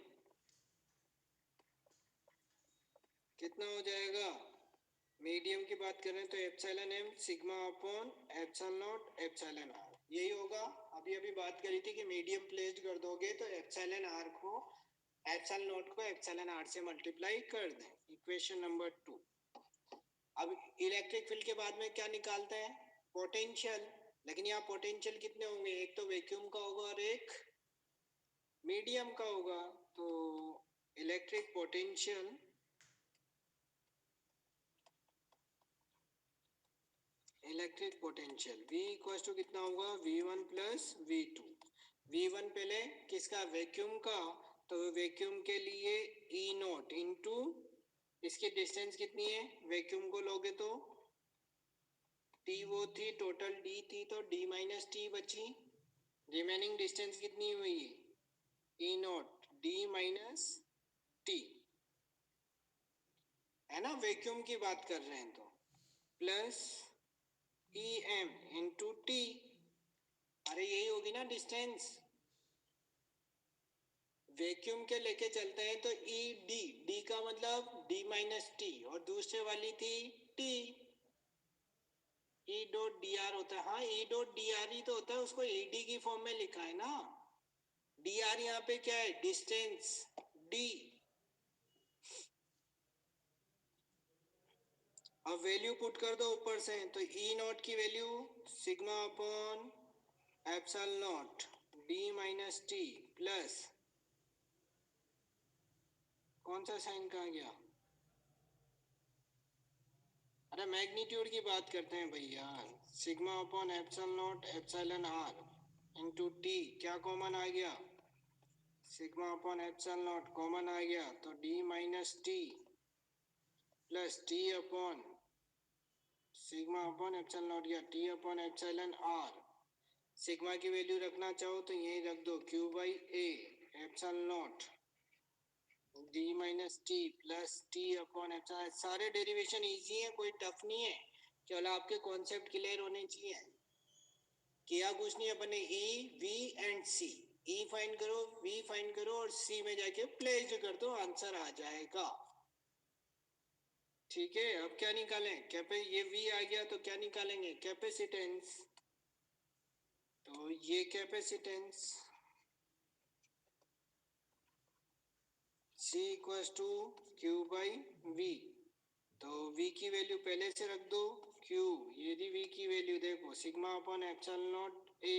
कितना हो जाएगा, मीडियम की बात करें तो epsilon M sigma upon epsilon naught epsilon R, यही होगा। अभी अभी बात करी थी कि मीडियम प्लेस्ड कर दोगे तो एप्सिलॉन आर को, एप्सिलॉन नॉट को एप्सिलॉन आर से मल्टीप्लाई कर दें, इक्वेशन नंबर 2। अब इलेक्ट्रिक फील्ड के बाद में क्या निकालते हैं, पोटेंशियल, लेकिन यहाँ पोटेंशियल कितने होंगे, एक तो वैक्यूम का होगा और एक मीडियम का होगा। तो electric potential V equal to कितना होगा, V1 प्लस V2। V1 पहले किसका, वैक्यूम का, तो वैक्यूम के लिए E नॉट इंटू इसकी डिस्टेंस कितनी है, वैक्यूम को लोगे तो T वो थी, टोटल D थी तो D माइनस T बची, रिमेनिंग डिस्टेंस कितनी हुई, E not D minus T, है ना, वैक्यूम की बात कर रहे हैं तो, plus E M into T, अरे यही होगी ना डिस्टेंस, वैक्यूम के लेके चलते हैं तो ई डी, डी का मतलब डी माइनस टी, और दूसरे वाली थी T, E dot D R होता है, हाँ ई डॉट डी आर ही तो होता है, उसको ई डी की फॉर्म में लिखा है ना, डी आर यहाँ पे क्या है, डिस्टेंस डी। अब वैल्यू पुट कर दो ऊपर से, तो ई नॉट की value sigma upon epsilon naught D minus T plus, कौन सा साइन कहाँ गया, अरे मैग्नीट्यूड की बात करते हैं भैया, sigma upon epsilon naught epsilon R into T, क्या कॉमन आ गया, sigma upon epsilon naught common आ गया, तो D minus T plus T upon sigma upon epsilon naught या T upon epsilon R. Sigma की वैल्यू रखना चाहो तो यही रख दो, Q by A epsilon naught D minus T plus T upon epsilon. सारे डेरिवेशन इजी है, कोई टफ नहीं है, केवल आपके कॉन्सेप्ट क्लियर होने चाहिए। किया कुछ नहीं अपने, E V and C, E फाइंड करो, वी फाइंड करो और सी में जाके प्लेस्ड कर दो, आंसर आ जाएगा। ठीक है, अब क्या निकालें, ये वी आ गया तो क्या निकालेंगे, कैपेसिटेंस, तो ये capacitance C equals to Q by V, तो V की वैल्यू पहले से रख दो, Q, यदि V की वैल्यू देखो sigma upon epsilon naught A,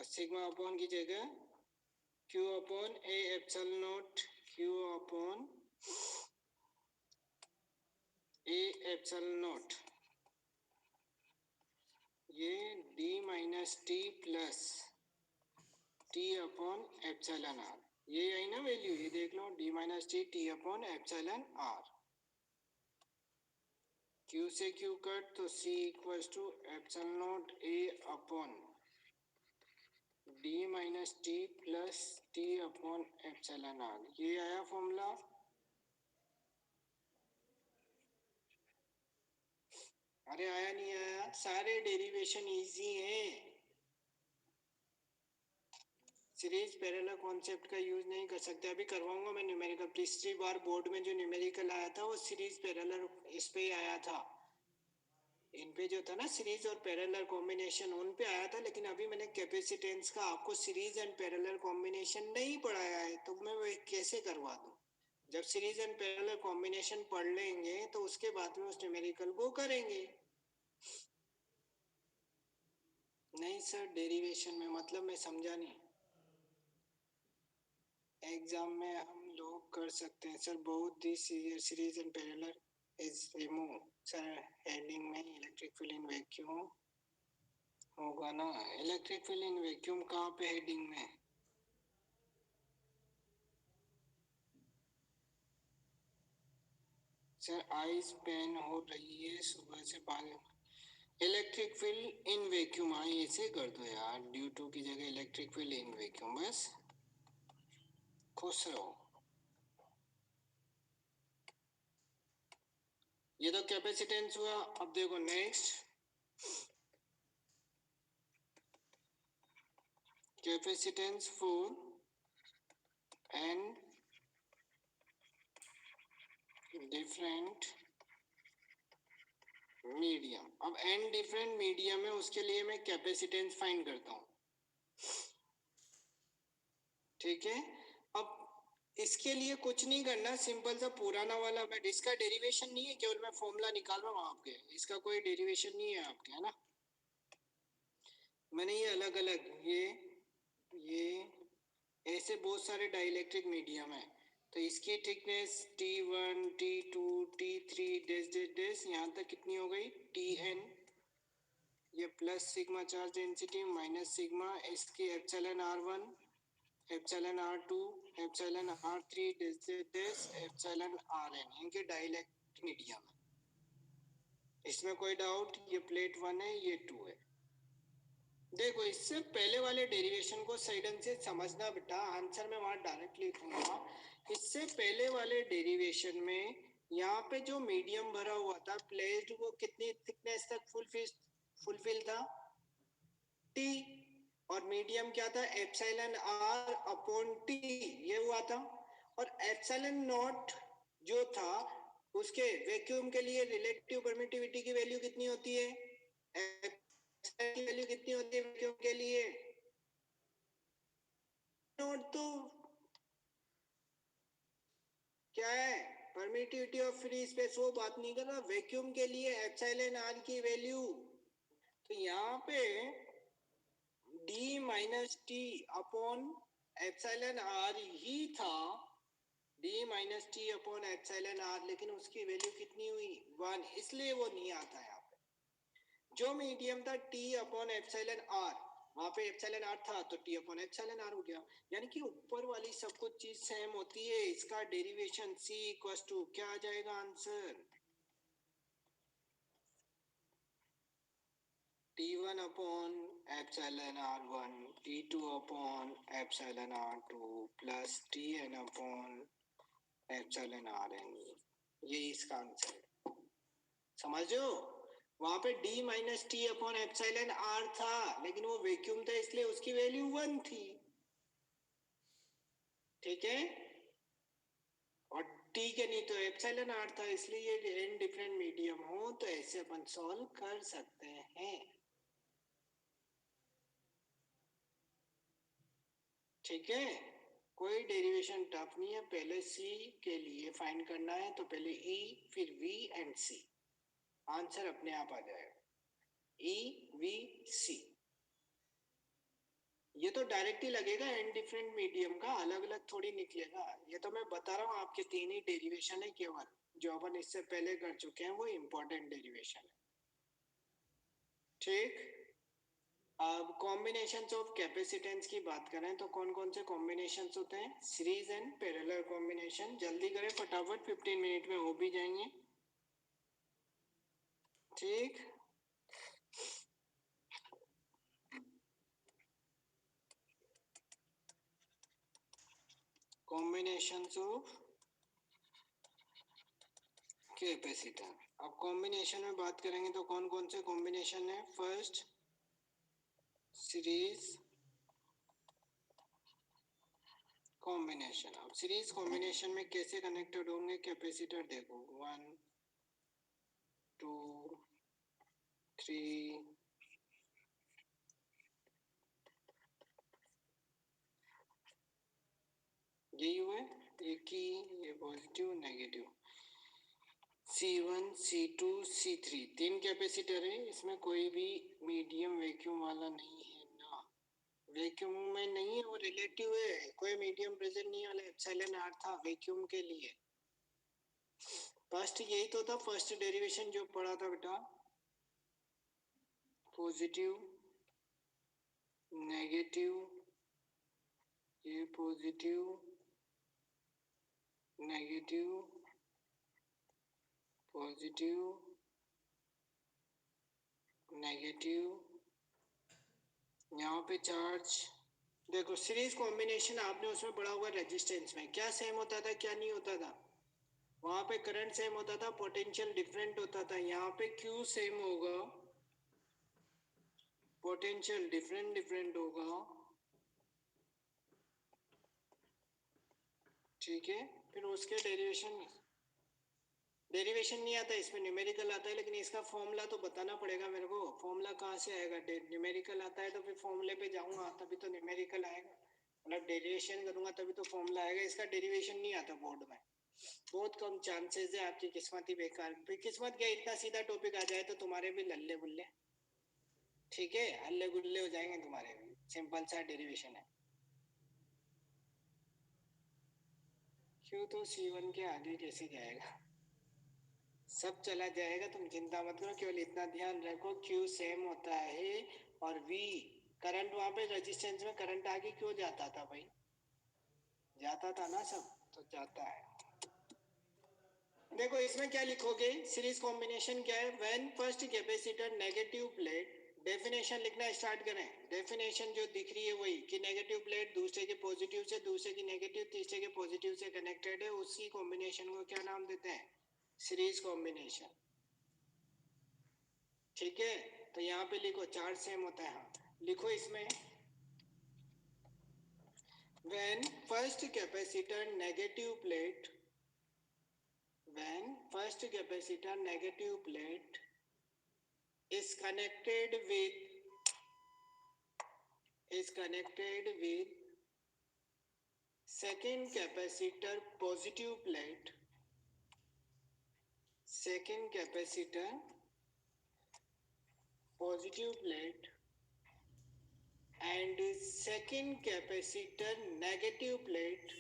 sigma upon की जगह Q upon A epsilon naught Q upon A epsilon naught, ये D minus T plus T upon epsilon R, ये आई ना वैल्यू, ये देख लो D minus T upon epsilon R. Q से Q कट तो C equals to epsilon naught A upon D minus T plus T upon epsilon R, ये आया फॉर्मूला। अरे आया नहीं आया, सारे डेरिवेशन इजी हैं। सीरीज पैरेलल कॉन्सेप्ट का यूज नहीं कर सकते, अभी करवाऊंगा मैं न्यूमेरिकल। पिछली बार बोर्ड में जो न्यूमेरिकल आया था वो सीरीज पैरेलल इस पे ही आया था, इन पे जो था ना सीरीज और पैरेलल कॉम्बिनेशन, उन पे आया था। लेकिन अभी मैंने कैपेसिटेंस का आपको सीरीज एंड पैरेलल कॉम्बिनेशन नहीं पढ़ाया है, तो मैं वो कैसे करवा दूं। जब सीरीज एंड पैरेलल कॉम्बिनेशन पढ़ लेंगे तो उसके बाद में उस न्यूमेरिकल को करेंगे। नहीं सर, डेरिवेशन में मतलब मैं समझा नहीं। एग्जाम में हम लोग कर सकते हैं सर, बहुत the series and parallel is remove sir. Heading में इलेक्ट्रिक फील्ड इन वैक्यूम होगा ना, इलेक्ट्रिक फील्ड इन वैक्यूम कहाँ पे हेडिंग में? सर आइस पेन हो रही है सुबह से पानी। इलेक्ट्रिक फील्ड इन वैक्यूम, हाँ ऐसे कर दो यार, ड्यू टू की जगह इलेक्ट्रिक फील्ड इन वैक्यूम, बस खुश रहो। ये तो कैपेसिटेंस हुआ। अब देखो next, capacitance for and different medium. अब एन डिफरेंट मीडियम है, उसके लिए मैं कैपेसिटेंस फाइंड करता हूँ, ठीक है। अब इसके लिए कुछ नहीं करना, सिंपल सा पुराना वाला, मैं इसका डेरिवेशन नहीं है, केवल मैं फॉर्मूला निकाल रहा हूँ आपके, इसका कोई डेरिवेशन नहीं है आपके, है ना। मैंने ये अलग अलग ये ऐसे बहुत सारे डाइलेक्ट्रिक मीडियम है, तो इसकी थिकनेस T1 T2 T3 डेस डेस डेस यहाँ तक कितनी हो गई Tn, ये plus sigma charge density minus sigma इसकी epsilon R1 epsilon R2 epsilon R3 dash dash dash epsilon Rn, इनके डाइलेक्ट्रिक मीडियम है, इसमें कोई डाउट। ये प्लेट 1 है, ये 2 है। देखो इससे पहले वाले डेरिवेशन को सही ढंग से समझना बेटा, आंसर में वहां डायरेक्ट लिखूंगा। इससे पहले वाले डेरिवेशन में यहाँ पे जो मीडियम भरा हुआ था प्लेट, वो कितनी थिकनेस तक फुलफिल था T, और मीडियम क्या था एप्सिलॉन R अपॉन T, ये हुआ था। और एप्सिलॉन नॉट जो था उसके वैक्यूम के लिए रिलेटिव परमिटिविटी की वैल्यू कितनी होती है, की वैल्यू कितनी होती है वैक्यूम के लिए, नोट तो क्या है परमिटिविटी ऑफ फ्री स्पेस, वो बात नहीं कर रहा, वैक्यूम के लिए एप्सिलॉन आर की वैल्यू। तो यहाँ पे d minus T upon epsilon R ही था, d minus T upon epsilon R, लेकिन उसकी वैल्यू कितनी हुई 1, इसलिए वो नहीं आता यहाँ पे। जो मीडियम था t अपॉन एप्सिलॉन आर, वहां पे एप्सिलॉन आर था तो t अपॉन एप्सिलॉन आर हो गया, यानी कि ऊपर वाली सब कुछ चीज सेम होती है। इसका डेरिवेशन c इक्वल्स टू क्या आ जाएगा answer, t1 upon epsilon r1 t2 upon epsilon r2 plus tn upon epsilon rn, ये इसका आंसर है, समझो। वहां पे d minus T upon epsilon r था, लेकिन वो वैक्यूम था इसलिए उसकी वैल्यू 1 थी, ठीक है। और t के नहीं तो एप्सिलॉन r था, इसलिए ये n डिफरेंट मीडियम हो तो ऐसे अपन सॉल्व कर सकते हैं, ठीक है। कोई डेरिवेशन टफ नहीं है, पहले c के लिए फाइंड करना है तो पहले e फिर v एंड c, आंसर अपने आप आ जाएगा, e v c। ये तो डायरेक्ट ही लगेगा एंड डिफरेंट मीडियम का, अलग अलग थोड़ी निकलेगा। ये तो मैं बता रहा हूँ, आपके 3 ही डेरिवेशन है केवल, जो अपन इससे पहले कर चुके हैं, वो इम्पोर्टेंट डेरिवेशन है। ठीक, अब कॉम्बिनेशंस ऑफ कैपेसिटेंस की बात करें तो कौन कौन से कॉम्बिनेशंस होते हैं? Series and parallel combination. जल्दी करें फटाफट, 15 मिनट में हो भी जाएंगे। ठीक, कॉम्बिनेशंस ऑफ कैपेसिटर। अब कॉम्बिनेशन में बात करेंगे तो कौन कौन से कॉम्बिनेशन है? First series combination. अब सीरीज कॉम्बिनेशन में कैसे कनेक्टेड होंगे कैपेसिटर? देखो 1 2 3, यही हुए एक ही, ये positive negative. C1 C2 C3 तीन कैपेसिटर है, इसमें कोई भी मीडियम वैक्यूम वाला नहीं है ना, वैक्यूम में नहीं है, वो रिलेटिव है, कोई मीडियम प्रेजेंट नहीं वाला। एप्सिलॉन आर था वैक्यूम के लिए। फर्स्ट यही तो था, फर्स्ट डेरिवेशन जो पढ़ा था बेटा, पॉजिटिव नेगेटिव, ये पॉजिटिव नेगेटिव पॉजिटिव नेगेटिव, यहाँ पे चार्ज। देखो सीरीज कॉम्बिनेशन आपने उसमें पढ़ा हुआ, रेजिस्टेंस में क्या सेम होता था क्या नहीं होता था? वहां पे करंट सेम होता था, पोटेंशियल डिफरेंट होता था। यहाँ पे क्यू सेम होगा, पोटेंशियल डिफरेंट डिफरेंट होगा। ठीक है, फिर उसके डेरिवेशन नहीं आता इसमें, न्यूमेरिकल आता है, लेकिन इसका फॉर्मूला तो बताना पड़ेगा मेरे को। फॉर्मूला कहाँ से आएगा? न्यूमेरिकल आता है तो फिर फॉर्मूले पे जाऊंगा तभी तो न्यूमेरिकल आएगा, मतलब डेरिवेशन करूंगा तभी तो फॉर्मूला आएगा। इसका डेरिवेशन नहीं आता बोर्ड में, बहुत कम चांसेस है। आपकी किस्मत ही बेकार, फिर किस्मत क्या, इतना सीधा टॉपिक आ जाए तो तुम्हारे भी लल्ले बुल्ले, ठीक है, हल्ले गुल्ले हो जाएंगे तुम्हारे भी। सिंपल सा डेरिवेशन है। क्यों तो C1 के आगे कैसे जाएगा? सब चला जाएगा, तुम चिंता मत करो, केवल इतना ध्यान रखो Q सेम होता है और V करंट, वहां पे रेजिस्टेंस में करंट आगे क्यों जाता था भाई? जाता था ना सब, तो जाता है। देखो इसमें क्या लिखोगे, सीरीज कॉम्बिनेशन क्या है? When first capacitor negative plate, definition लिखना स्टार्ट करें। डेफिनेशन जो दिख रही है वही, कि नेगेटिव प्लेट दूसरे के पॉजिटिव से, दूसरे की नेगेटिव तीसरे के पॉजिटिव से कनेक्टेड है, उसी कॉम्बिनेशन को क्या नाम देते हैं? Series combination. ठीक है, तो यहाँ पे लिखो चार्ज सेम होता है। हाँ लिखो इसमें, when first capacitor negative plate, when first capacitor negative plate is connected with second capacitor positive plate, second capacitor positive plate and second capacitor negative plate,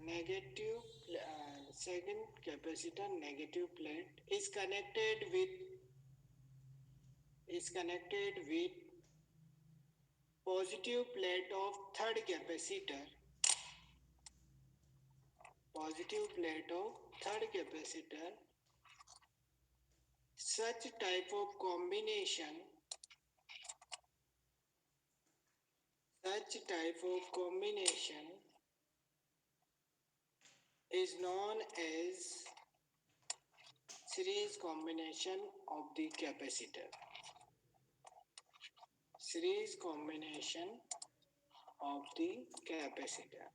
negative second capacitor negative plate is connected with positive plate of third capacitor, positive plate of third capacitor. Such type of combination, such type of combination is known as series combination of the capacitor, series combination of the capacitor।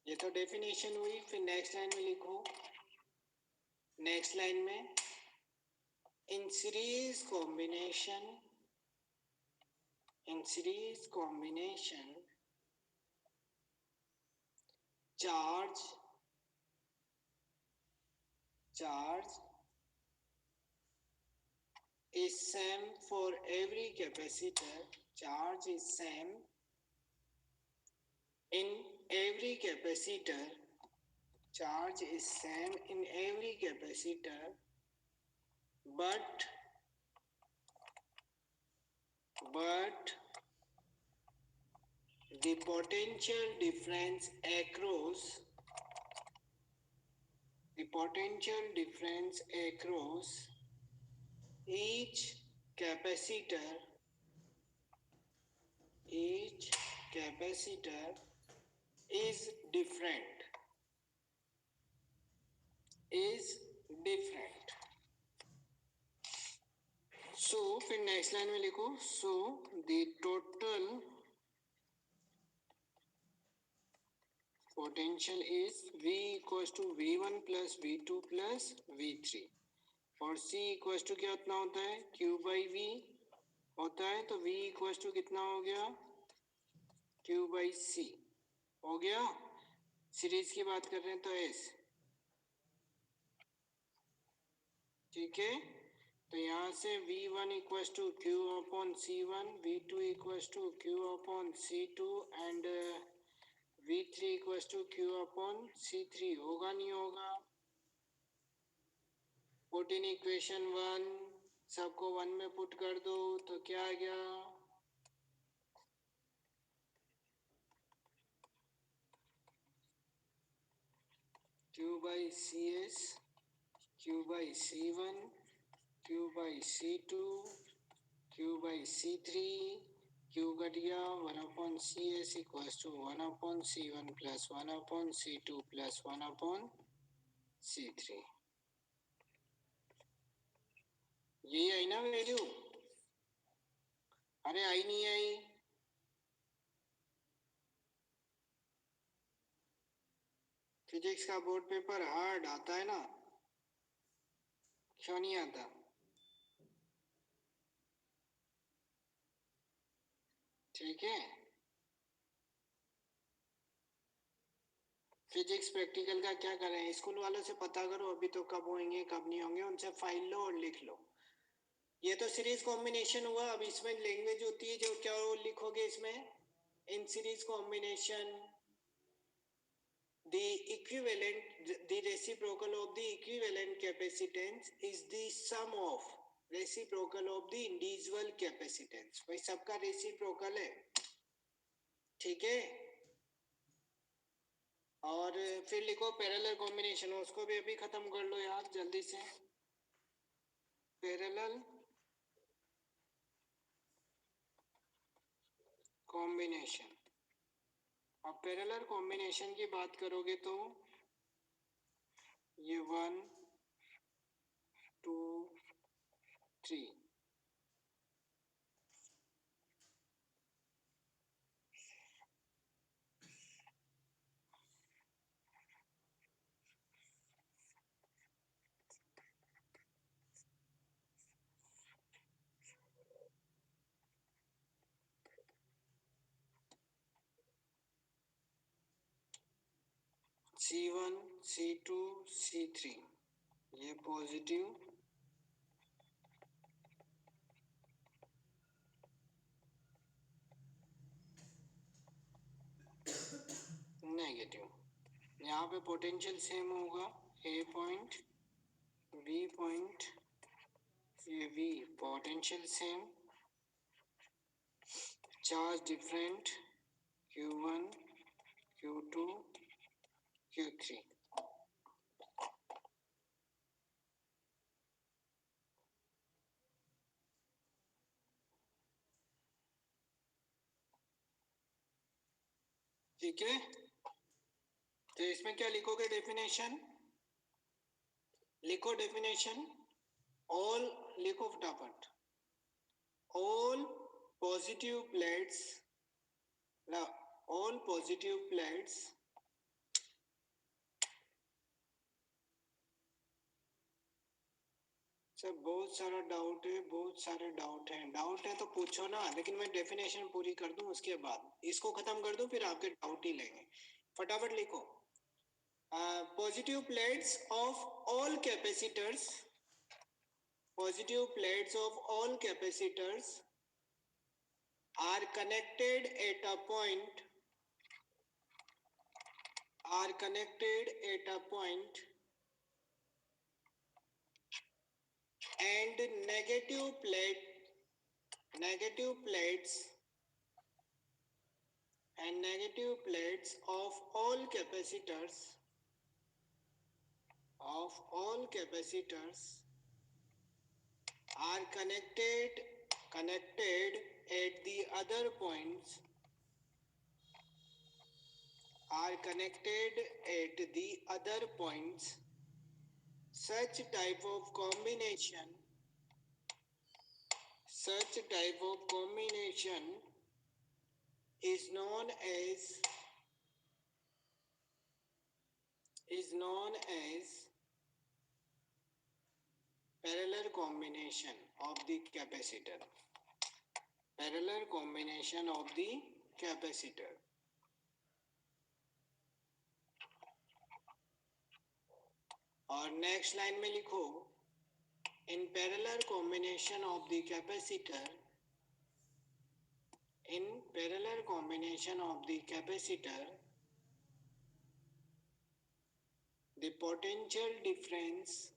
ये तो definition हुई, फिर next line में लिखो, next line में in series combination charge is same for every capacitor. Charge is same in every capacitor. Charge is same in every capacitor, but the potential difference across each capacitor each capacitor is different so फिर next line में लिखो so the total potential is V equals to V1 plus V2 plus V3 और C equals to क्या उतना होता है Q by V होता है तो V equals to कितना हो गया Q by C हो गया सीरीज की बात कर रहे हैं तो S ठीक है तो यहाँ से V1 equals to Q upon C1 V2 equals to Q upon C2 and V3 equals to Q upon C3 होगा नहीं होगा पुट इन इक्वेशन 1 सबको 1 में पुट कर दो तो क्या आ गया Q by CS Q by C1 Q by C2 Q by C3 Q cut गया 1 upon CS equals to 1 upon C1 plus 1 upon C2 plus 1 upon C3 यही आई ना वैल्यू अरे आई नहीं आई फिजिक्स का बोर्ड पेपर हार्ड आता है ना क्यों नहीं आता ठीक है फिजिक्स प्रैक्टिकल का क्या करें स्कूल वालों से पता करो अभी तो कब होंगे कब नहीं होंगे उनसे फाइल लो और लिख लो ये तो सीरीज कॉम्बिनेशन हुआ अब इसमें लैंग्वेज होती है जो क्या लिखोगे इसमें in series combination the equivalent the reciprocal of the equivalent capacitance is the sum of reciprocal of the individual capacitance भाई सबका रेसिप्रोकल है ठीक है और फिर लिखो पैरेलल कॉम्बिनेशन उसको भी अभी खत्म कर लो यार जल्दी से पैरेलल कॉम्बिनेशन अब पैरेलल कॉम्बिनेशन की बात करोगे तो ये 1 2 3 C1 C2 C3 ये पॉजिटिव नेगेटिव यहाँ पे पोटेंशियल सेम होगा A पॉइंट B पॉइंट ये V potential same charge different Q1 Q2 Q3 ठीक है तो इसमें क्या लिखोगे डेफिनेशन लिखो डेफिनेशन ऑल लिखो फटाफट all positive plates now all positive plates सब बहुत सारा डाउट है तो पूछो ना लेकिन मैं डेफिनेशन पूरी कर दूं उसके बाद इसको खत्म कर दूं फिर आपके डाउट ही लेंगे फटाफट लिखो positive plates of all capacitors positive plates of all capacitors are connected at a point and negative plates of all capacitors are connected at the other points such type of combination is known as parallel combination of the capacitor. और next line में लिखो, in parallel combination of the capacitor, the potential difference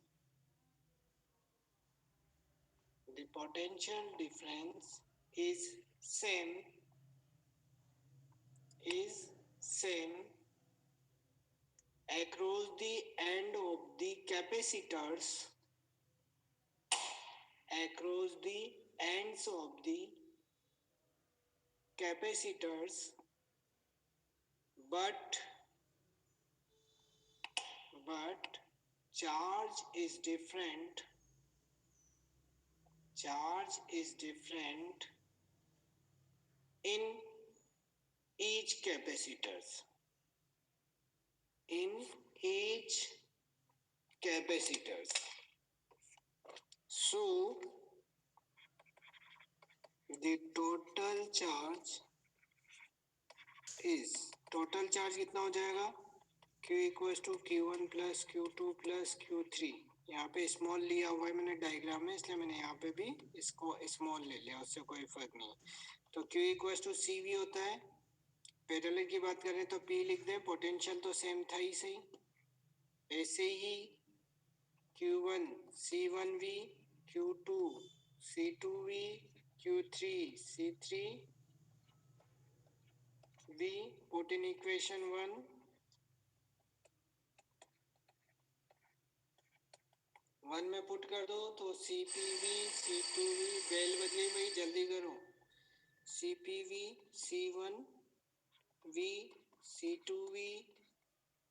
is same across the end of the capacitors but charge is different in each capacitors. So the total charge कितना हो जाएगा? Q equal to Q1 plus Q2 plus Q3. यहाँ पे small लिया हुआ है मैंने diagram में, इसलिए मैंने यहाँ पे भी इसको स्मॉल ले लिया, उससे कोई फर्क नहीं. तो Q इक्वल टू CV होता है. पैरेलल की बात करें तो P लिख दें, पोटेंशियल तो सेम था ही सही. ऐसे ही Q1 C1V, Q2 C2V, Q3 C3V, put in equation 1. One में पुट कर दो तो CPV C2V, बेल बदली भाई, जल्दी करो. CPV C1V C2V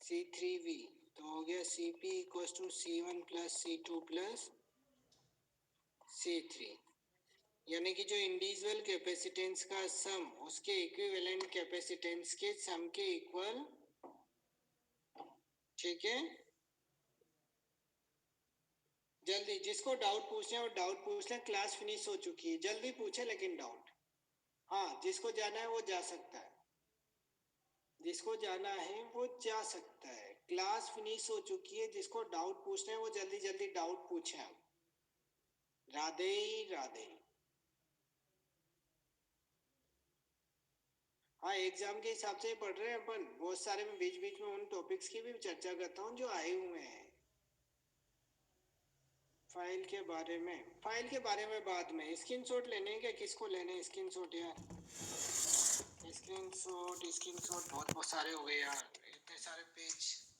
C3V, तो हो गया CP equal to C1 plus C2 plus C3. यानी कि जो इंडिविजुअल कैपेसिटेंस का सम उसके इक्विवेलेंट कैपेसिटेंस के सम के इक्वल. ठीक है, जल्दी जिसको डाउट पूछना है वो डाउट पूछ लें, क्लास फिनिश हो चुकी है. जल्दी पूछे लेकिन डाउट. हाँ, जिसको जाना है वो जा सकता है, क्लास फिनिश हो चुकी है. जिसको डाउट पूछना है वो जल्दी जल्दी डाउट पूछे. आप राधे राधे. हाँ, एग्जाम के हिसाब से ही पढ़ रहे हैं अपन. बहुत सारे मैं बीच बीच में उन टॉपिक्स की भी चर्चा करता हूँ जो आए हुए हैं. फाइल के बारे में बाद में. स्क्रीनशॉट लेने हैं क्या? किसको लेने हैं स्क्रीनशॉट यार? स्क्रीनशॉट बहुत सारे हो गए यार, इतने सारे पेज.